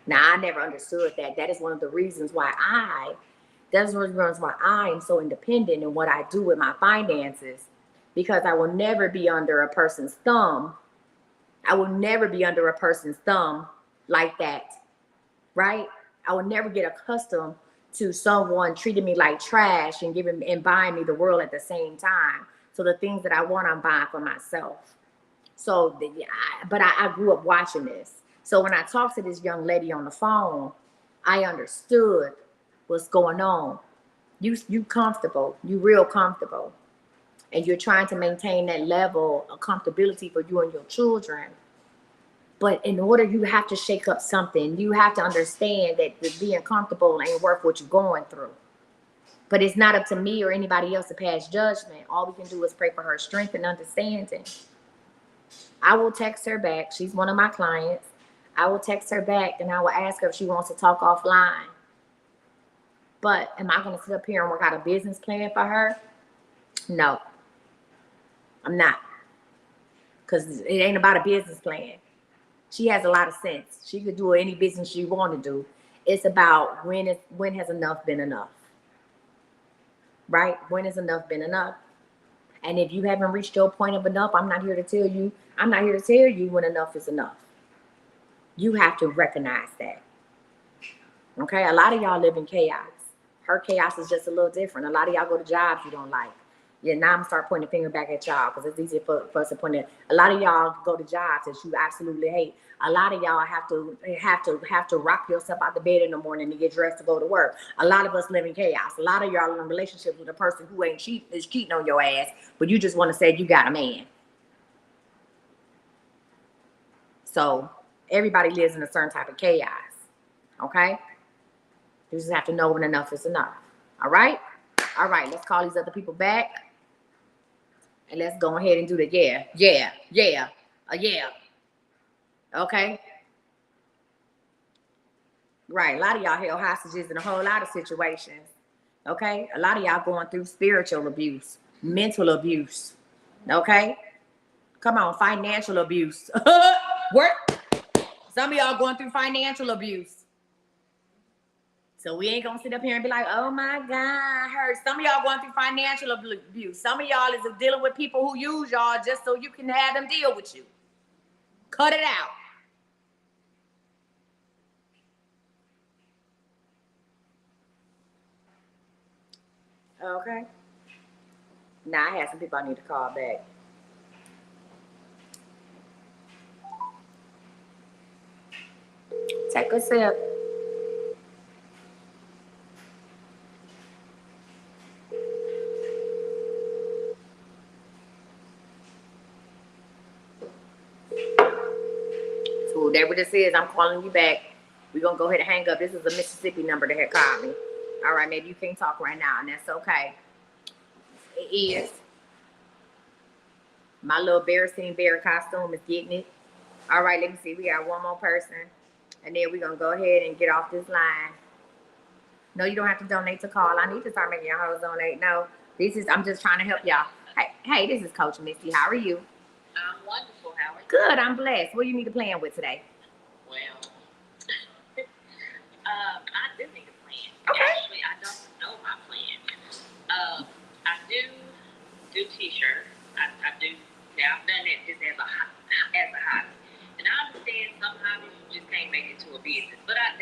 Now, I never understood that. That is one of the reasons why I am so independent in what I do with my finances, because I will never be under a person's thumb. I will never be under a person's thumb like that, right? I will never get accustomed to someone treating me like trash and buying me the world at the same time. So the things that I want, I'm buying for myself. So, but I grew up watching this. So when I talked to this young lady on the phone, I understood what's going on. You comfortable. You real comfortable. and you're trying to maintain that level of comfortability for you and your children. But in order, you have to shake up something. You have to understand that being comfortable ain't worth what you're going through. But it's not up to me or anybody else to pass judgment. All we can do is pray for her strength and understanding. I will text her back. She's one of my clients. I will text her back and I will ask her if she wants to talk offline. But am I going to sit up here and work out a business plan for her? No, I'm not. Because it ain't about a business plan. She has a lot of sense. She could do any business she want to do. It's about when has enough been enough? Right? When has enough been enough? And if you haven't reached your point of enough, I'm not here to tell you. I'm not here to tell you when enough is enough. You have to recognize that. Okay? A lot of y'all live in chaos. Her chaos is just a little different. A lot of y'all go to jobs you don't like. Yeah, now I'm gonna start pointing the finger back at y'all because it's easier for us to point it. A lot of y'all go to jobs that you absolutely hate. A lot of y'all have to rock yourself out the bed in the morning to get dressed to go to work. A lot of us live in chaos. A lot of y'all are in relationships with a person who is cheating on your ass, but you just want to say you got a man. So everybody lives in a certain type of chaos. Okay? You just have to know when enough is enough. All right? All right, let's call these other people back. And let's go ahead and do the yeah. Okay? Right, a lot of y'all held hostages in a whole lot of situations. Okay? A lot of y'all going through spiritual abuse, mental abuse. Okay? Come on, financial abuse. Work. Some of y'all going through financial abuse. So we ain't gonna sit up here and be like, oh my God, I heard. Some of y'all going through financial abuse. Some of y'all is dealing with people who use y'all just so you can have them deal with you. Cut it out. Okay. Now I have some people I need to call back. Take a sip. So whatever this is, I'm calling you back. We're going to go ahead and hang up. This is a Mississippi number that had called me. All right, maybe you can't talk right now, and that's okay. It is. My little Bearstein Bear costume is getting it. All right, let me see. We got one more person. And then we're going to go ahead and get off this line. No, you don't have to donate to call. I need to start making your hoes donate. No, I'm just trying to help y'all. Hey, this is Coach Misty. How are you? I'm wonderful. How are you? Good, I'm blessed. What do you need to plan with today? Well, I do need a plan. Okay. Actually, I don't know my plan. I do t-shirts. I do. Now I've done it just as a hobby, and I understand some hobbies you just can't make it to a business. But I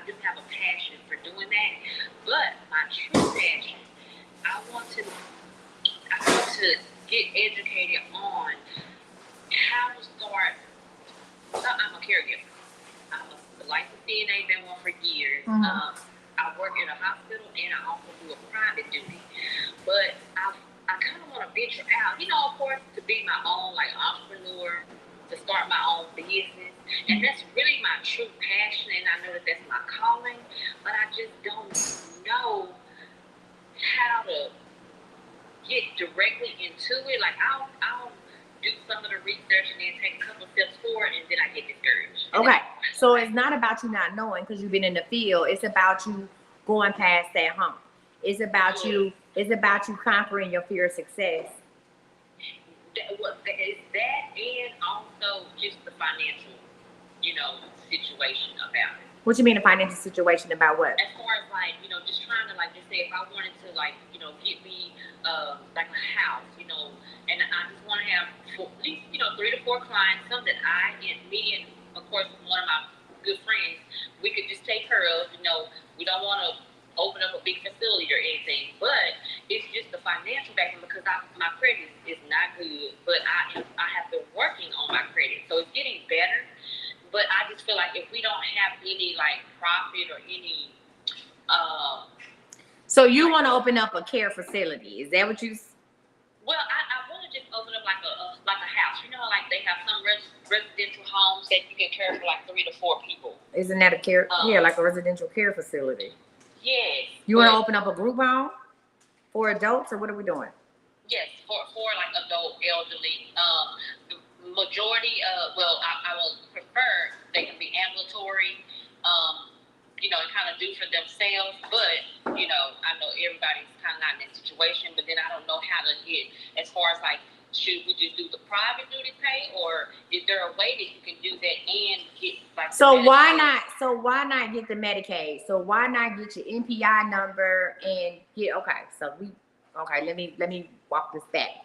just have a passion for doing that. But my true passion, I want to get educated on how to start. I'm a caregiver. I'm a licensed CNA, been one for years. Mm-hmm. I work in a hospital and I also do a private duty. But I kind of want to venture out, of course, to be my own entrepreneur, to start my own business. And that's really my true passion, and I know that that's my calling, but I just don't know how to get directly into it. I'll do some of the research and then take a couple steps forward, and then I get discouraged. Okay, so it's not about you not knowing because you've been in the field. It's about you going past that hump. It's about you conquering your fear of success. It's that, and also just the financial, situation about it. What you mean a financial situation about what? As far as just trying to just say if I wanted to get me a house, and I just want to have at least 3 to 4 clients, some that me and of course one of my good friends, we could just take care of. We don't want to open up a big facility or anything, but it's just the financial backing because my credit is not good, but I have been working on my credit, so it's getting better. But I just feel like if we don't have any profit or any, so you want to open up a care facility? Is that what you? Well, I they have some residential homes that you can care for like 3 to 4 people. Isn't that a care? Yeah, like a residential care facility. Yes. You want to open up a group home for adults, or what are we doing? Yes, for like adult, elderly. The majority of, well, I will prefer they can be ambulatory, you know, and kind of do for themselves. But, you know, I know everybody's kind of not in that situation, but then I don't know how to get as far as like, should we just do the private duty pay, or is there a way that you can do that and get like? So why not? So why not get the Medicaid? So why not get your NPI number and get Let me walk this back.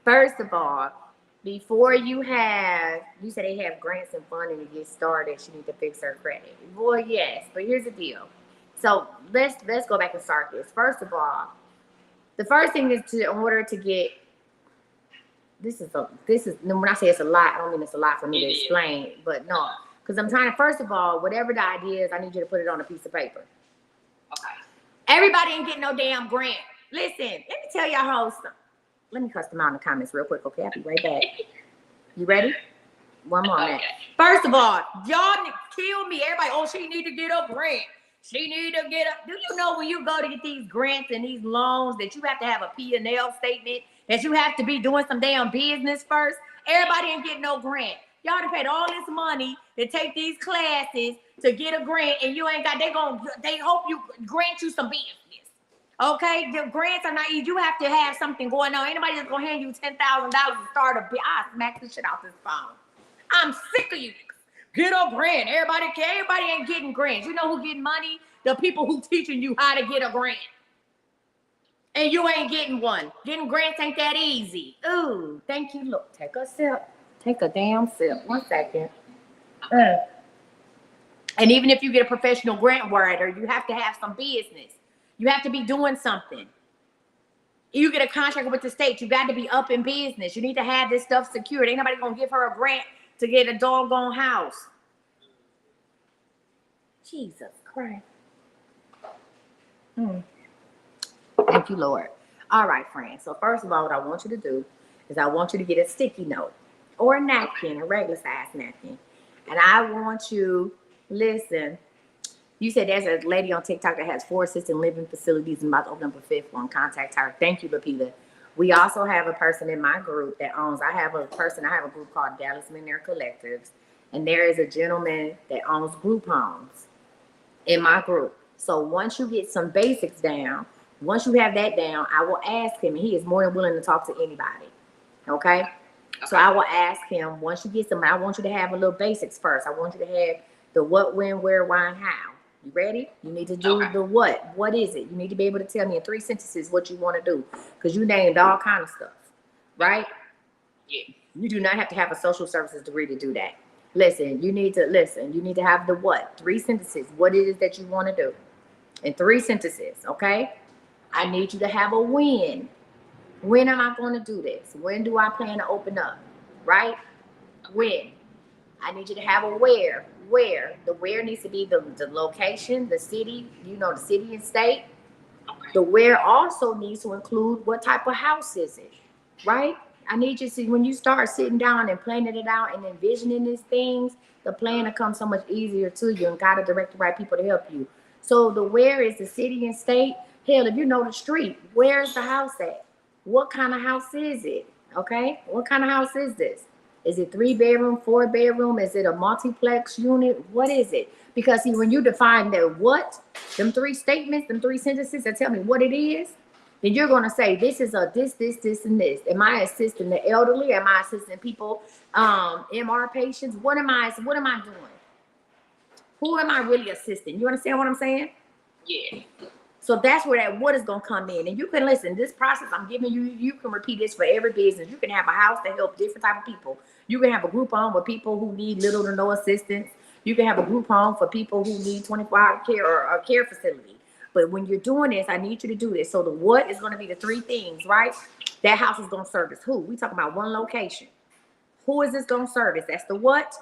First of all, before you said they have grants and funding to get started, you need to fix her credit. Well, yes, but here's the deal. So let's go back and start this. First of all, the first thing is in order to get this is when I say it's a lot, I don't mean it's a lot for me to explain, but no, because I'm trying to, first of all, whatever the idea is, I need you to put it on a piece of paper. Okay. Everybody ain't getting no damn grant. Listen, let me tell y'all how something. Let me cuss them out in the comments real quick, okay? I'll be right back. You ready? One moment. Okay. First of all, y'all kill me. Everybody, oh, she need to get a grant. She need to get a. Do you know when you go to get these grants and these loans that you have to have a P&L statement, that you have to be doing some damn business first? Everybody ain't getting no grant. Y'all done paid all this money to take these classes to get a grant, and you ain't got. They hope you grant you some business. Okay, the grants are not easy. You have to have something going on. Ain't nobody just gonna hand you $10,000 to start a business. I smack the shit out this phone. I'm sick of you. Get a grant. Everybody ain't getting grants. You know who getting money? The people who teaching you how to get a grant. And you ain't getting one. Getting grants ain't that easy. Ooh, thank you. Look, take a sip. Take a damn sip. 1 second. And even if you get a professional grant writer, you have to have some business. You have to be doing something. You get a contract with the state, you got to be up in business. You need to have this stuff secured. Ain't nobody gonna give her a grant to get a doggone house. Jesus Christ. Thank you, Lord. All right, friends. So first of all, what I want you to do is I want you to get a sticky note or a napkin, a regular size napkin. And I want you, listen, you said there's a lady on TikTok that has 4 assisted living facilities and about to open up a 5th one. Contact her. Thank you, Lapita. We also have a person in my group that owns, I have a group called Dallas Millionaire Collectives. And there is a gentleman that owns group homes in my group. So once you get some basics down, once you have that down, I will ask him, and he is more than willing to talk to anybody. Okay? So I will ask him, once you get some, I want you to have a little basics first. I want you to have the what, when, where, why, and how. You ready? You need to do the what. What is it? You need to be able to tell me in 3 sentences what you want to do, because you named all kind of stuff, right? Yeah. You do not have to have a social services degree to do that. Listen, you need to have the what. 3 sentences. What it is that you want to do in 3 sentences, okay? I need you to have a when. When am I going to do this? When do I plan to open up, right? When. I need you to have a where. Where. The where needs to be the location, the city, the city and state. Okay. The where also needs to include what type of house is it, right? I need you to see, when you start sitting down and planning it out and envisioning these things, the plan will come so much easier to you, and God will direct the right people to help you. So the where is the city and state. Hell, if you know the street, where's the house at? What kind of house is it? Okay? What kind of house is this? Is it 3 bedroom, 4 bedroom? Is it a multiplex unit? What is it? Because see, when you define that what, them 3 statements, them 3 sentences that tell me what it is, then you're going to say, this is a this, and this. Am I assisting the elderly? Am I assisting people, MR patients? What am I doing? Who am I really assisting? You understand what I'm saying? Yeah. So that's where that what is going to come in. And you can listen, this process I'm giving you, you can repeat this for every business. You can have a house that help different type of people. You can have a group home with people who need little to no assistance. You can have a group home for people who need 24-hour care or a care facility. But when you're doing this, I need you to do this. So the what is going to be the 3 things, right? That house is going to service who? We talking about one location. Who is this going to service? That's the what.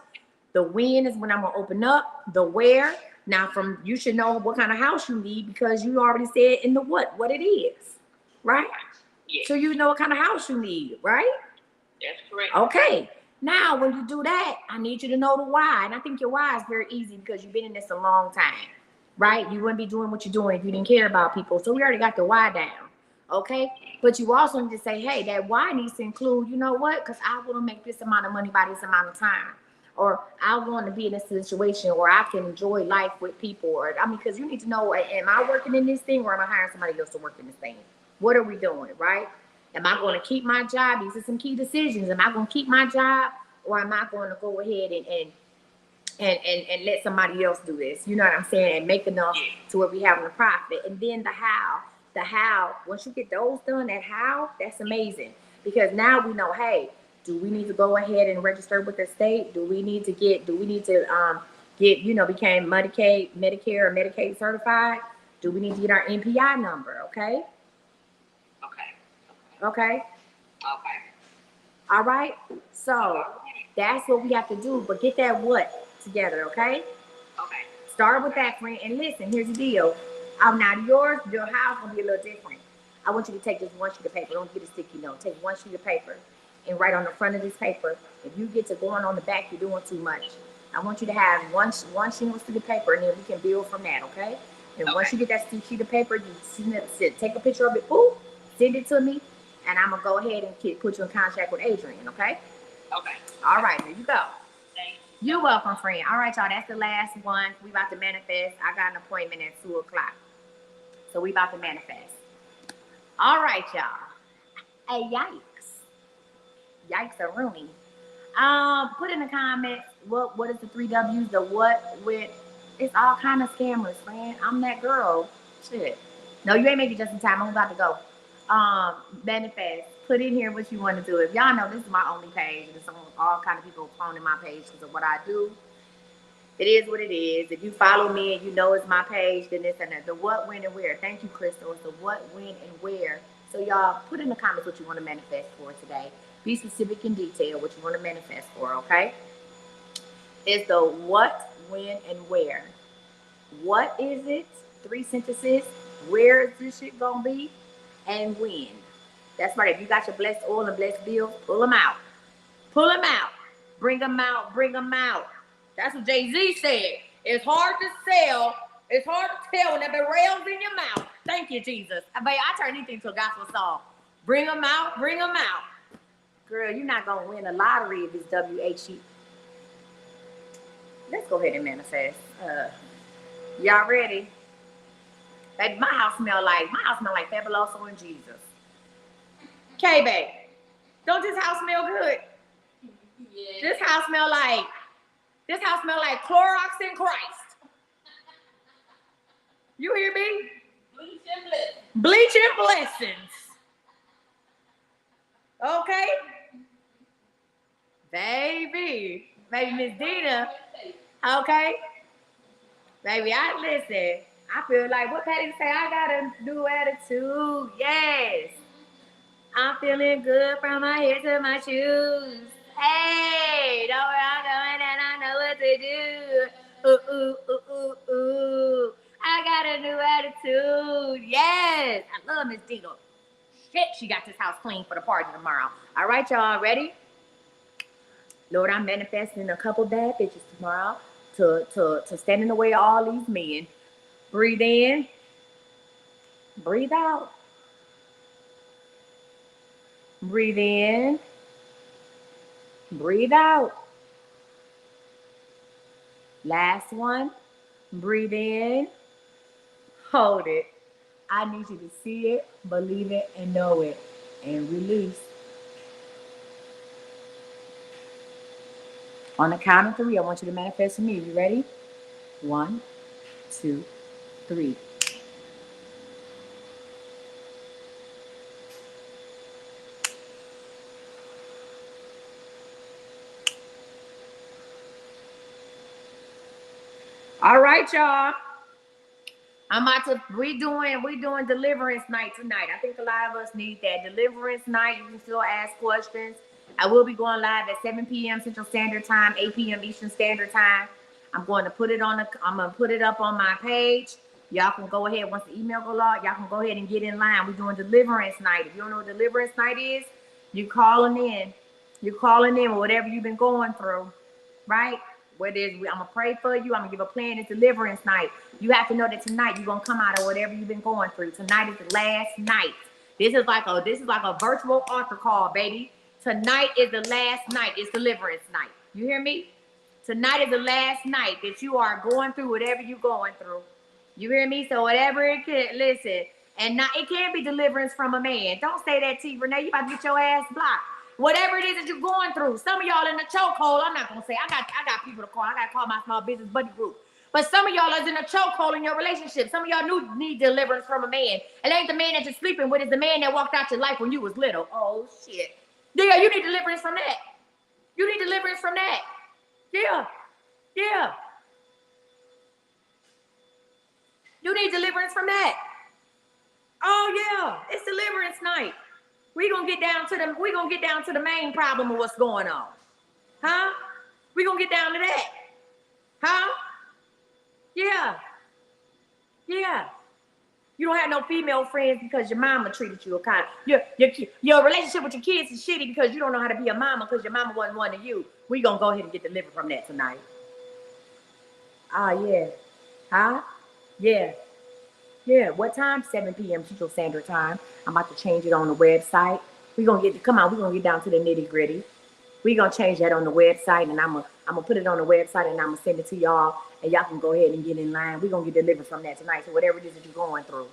The when is when I'm going to open up. The where. Now, you should know what kind of house you need, because you already said in the what it is, right? Yeah. So you know what kind of house you need, right? That's correct. Okay. Now, when you do that, I need you to know the why. And I think your why is very easy because you've been in this a long time, right? You wouldn't be doing what you're doing if you didn't care about people. So we already got the why down, okay? But you also need to say, hey, that why needs to include, you know what? Because I want to make this amount of money by this amount of time. Or I want to be in a situation where I can enjoy life with people. Or, I mean, because you need to know, am I working in this thing or am I hiring somebody else to work in this thing? What are we doing, right? Am I going to keep my job? These are some key decisions. Am I going to keep my job, or am I going to go ahead and let somebody else do this? You know what I'm saying? And make enough to where we have a profit. And then the how. The how, once you get those done, that how, that's amazing. Because now we know, hey, do we need to go ahead and register with the state? Do we need to get, you know, became Medicare or Medicaid certified? Do we need to get our NPI number, okay? Okay. All right. So that's what we have to do. But get that what together, okay? Okay. Start with that, friend. And listen, here's the deal. Now your house gonna be a little different. I want you to take just one sheet of paper. Don't get a sticky note. Take one sheet of paper and write on the front of this paper. If you get to going on the back, you're doing too much. I want you to have one single sheet of paper, and then we can build from that, okay? And once you get that sheet of paper, you take a picture of it, boom, send it to me. And I'm going to go ahead and put you in contact with Adrian, okay? Okay. All right, there you go. Thanks. You're welcome, friend. All right, y'all, that's the last one. We about to manifest. I got an appointment at 2 o'clock. So we about to manifest. All right, y'all. Hey, yikes. Yikes are Rooney. Put in the comments, what is the 3 W's, the what, with, it's all kind of scammers, friend. I'm that girl. Shit. No, you ain't making just in time. I'm about to go. Manifest. Put in here what you want to do. If y'all know, this is my only page, and some all kind of people cloning my page because of what I do. It is what it is. If you follow me and you know it's my page, then it's the what, when, and where. Thank you, Crystal. It's the what, when, and where. So y'all put in the comments what you want to manifest for today. Be specific in detail what you want to manifest for, okay? It's the what, when, and where. What is it? 3 sentences. Where is this shit gonna be? And when. That's right. If you got your blessed oil and blessed bills, pull them out. Pull them out. Bring them out. Bring them out. That's what Jay-Z said. It's hard to sell. It's hard to tell when there are rails in your mouth. Thank you, Jesus. I turn anything to a gospel song. Bring them out. Bring them out. Girl, you're not going to win a lottery if it's WHE. Let's go ahead and manifest. Y'all ready? My house smell like Fabuloso and Jesus. K-Babe, don't this house smell good? Yeah. This house smell like Clorox in Christ. You hear me? Bleach and blessings. Okay? Baby Miss Dina. Okay? Baby, listen. I feel like what Patty say, I got a new attitude. Yes. I'm feeling good from my head to my shoes. Hey, know where I'm going and I know what to do. Ooh, ooh, ooh, ooh, ooh. I got a new attitude. Yes. I love Miss Dina. Shit, she got this house clean for the party tomorrow. All right, y'all, ready? Lord, I'm manifesting a couple bad bitches tomorrow to stand in the way of all these men. Breathe in. Breathe out. Breathe in. Breathe out. Last one. Breathe in. Hold it. I need you to see it, believe it, and know it. And release. On the count of 3, I want you to manifest for me. You ready? 1, 2, 3. All right, y'all. We doing deliverance night tonight. I think a lot of us need that deliverance night. You can still ask questions. I will be going live at 7 p.m. Central Standard Time, 8 p.m. Eastern Standard Time. I'm going to put it up on my page. Y'all can go ahead, once the email go out, y'all can go ahead and get in line. We're doing deliverance night. If you don't know what deliverance night is, you calling in. You're calling in with whatever you've been going through, right? Whether it's, I'm gonna pray for you, I'm gonna give a plan. It's deliverance night. You have to know that tonight you're gonna come out of whatever you've been going through. Tonight is the last night. This is like a virtual altar call, baby. Tonight is the last night. It's deliverance night. You hear me? Tonight is the last night that you are going through whatever you're going through. You hear me? So whatever it can, listen, and not, it can't be deliverance from a man. Don't say that, T. Renee. You about to get your ass blocked. Whatever it is that you're going through. Some of y'all in the chokehold. I'm not gonna say. I got people to call. I gotta call my small business buddy group. But some of y'all is in a chokehold in your relationship. Some of y'all need deliverance from a man. It ain't the man that you're sleeping with. It's the man that walked out your life when you was little. Oh shit. Yeah, you need deliverance from that. You need deliverance from that. Yeah. Yeah. You need deliverance from that. Oh yeah, it's deliverance night. We're gonna get down to the main problem of what's going on. Huh? We're gonna get down to that. Huh? Yeah. Yeah. You don't have no female friends because your mama treated you a kind. Your relationship with your kids is shitty because you don't know how to be a mama because your mama wasn't one of you. We gonna go ahead and get delivered from that tonight. Ah, yeah. Huh? Yeah. Yeah, what time? 7 p.m. Central Standard Time. I'm about to change it on the website. We're gonna get down to the nitty-gritty. We're gonna change that on the website, and I'm gonna put it on the website, and I'm gonna send it to y'all, and y'all can go ahead and get in line. We're gonna get delivered from that tonight. So whatever it is that you're going through,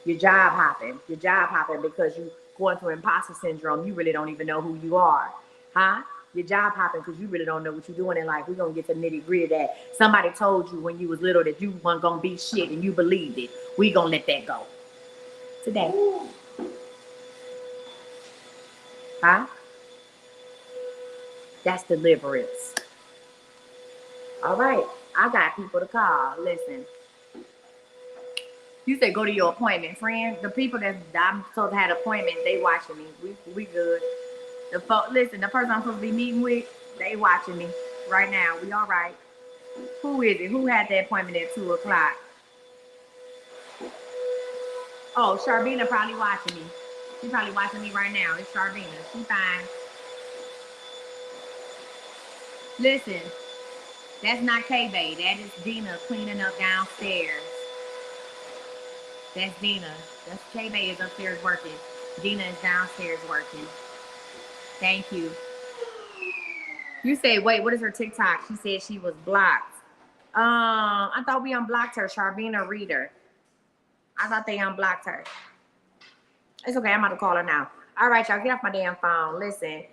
your job hopping because you going through imposter syndrome. You really don't even know who you are, huh? Your job hopping because you really don't know what you're doing in life. We're gonna get to the nitty-gritty that somebody told you when you was little that you weren't gonna be shit and you believed it. We gonna let that go today. Huh? That's deliverance. All right, I got people to call. Listen, you say go to your appointment, friend. The people that I'm supposed to have appointments, they watching me. We good. Listen, the person I'm supposed to be meeting with, they watching me right now. We all right. Who is it? Who had the appointment at 2 o'clock? Oh, Sharbina probably watching me. She's probably watching me right now. It's Sharbina. She fine. Listen, that's not K-Bay. That is Dina cleaning up downstairs. That's Dina. That's K-Bay is upstairs working. Dina is downstairs working. Thank you. You say, wait, what is her TikTok? She said she was blocked. I thought we unblocked her, Sharbina Reader. I thought they unblocked her. It's okay, I'm about to call her now. All right, y'all, get off my damn phone. Listen.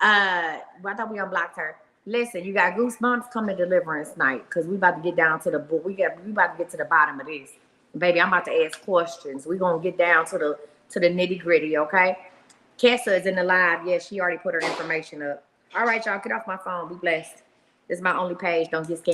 I thought we unblocked her. Listen, you got goosebumps coming deliverance night because we about to get down to the book. We about to get to the bottom of this. Baby, I'm about to ask questions. We're gonna get down to the nitty-gritty, okay? Kessa is in the live. Yeah, she already put her information up. All right, y'all, get off my phone. Be blessed. This is my only page. Don't get scared.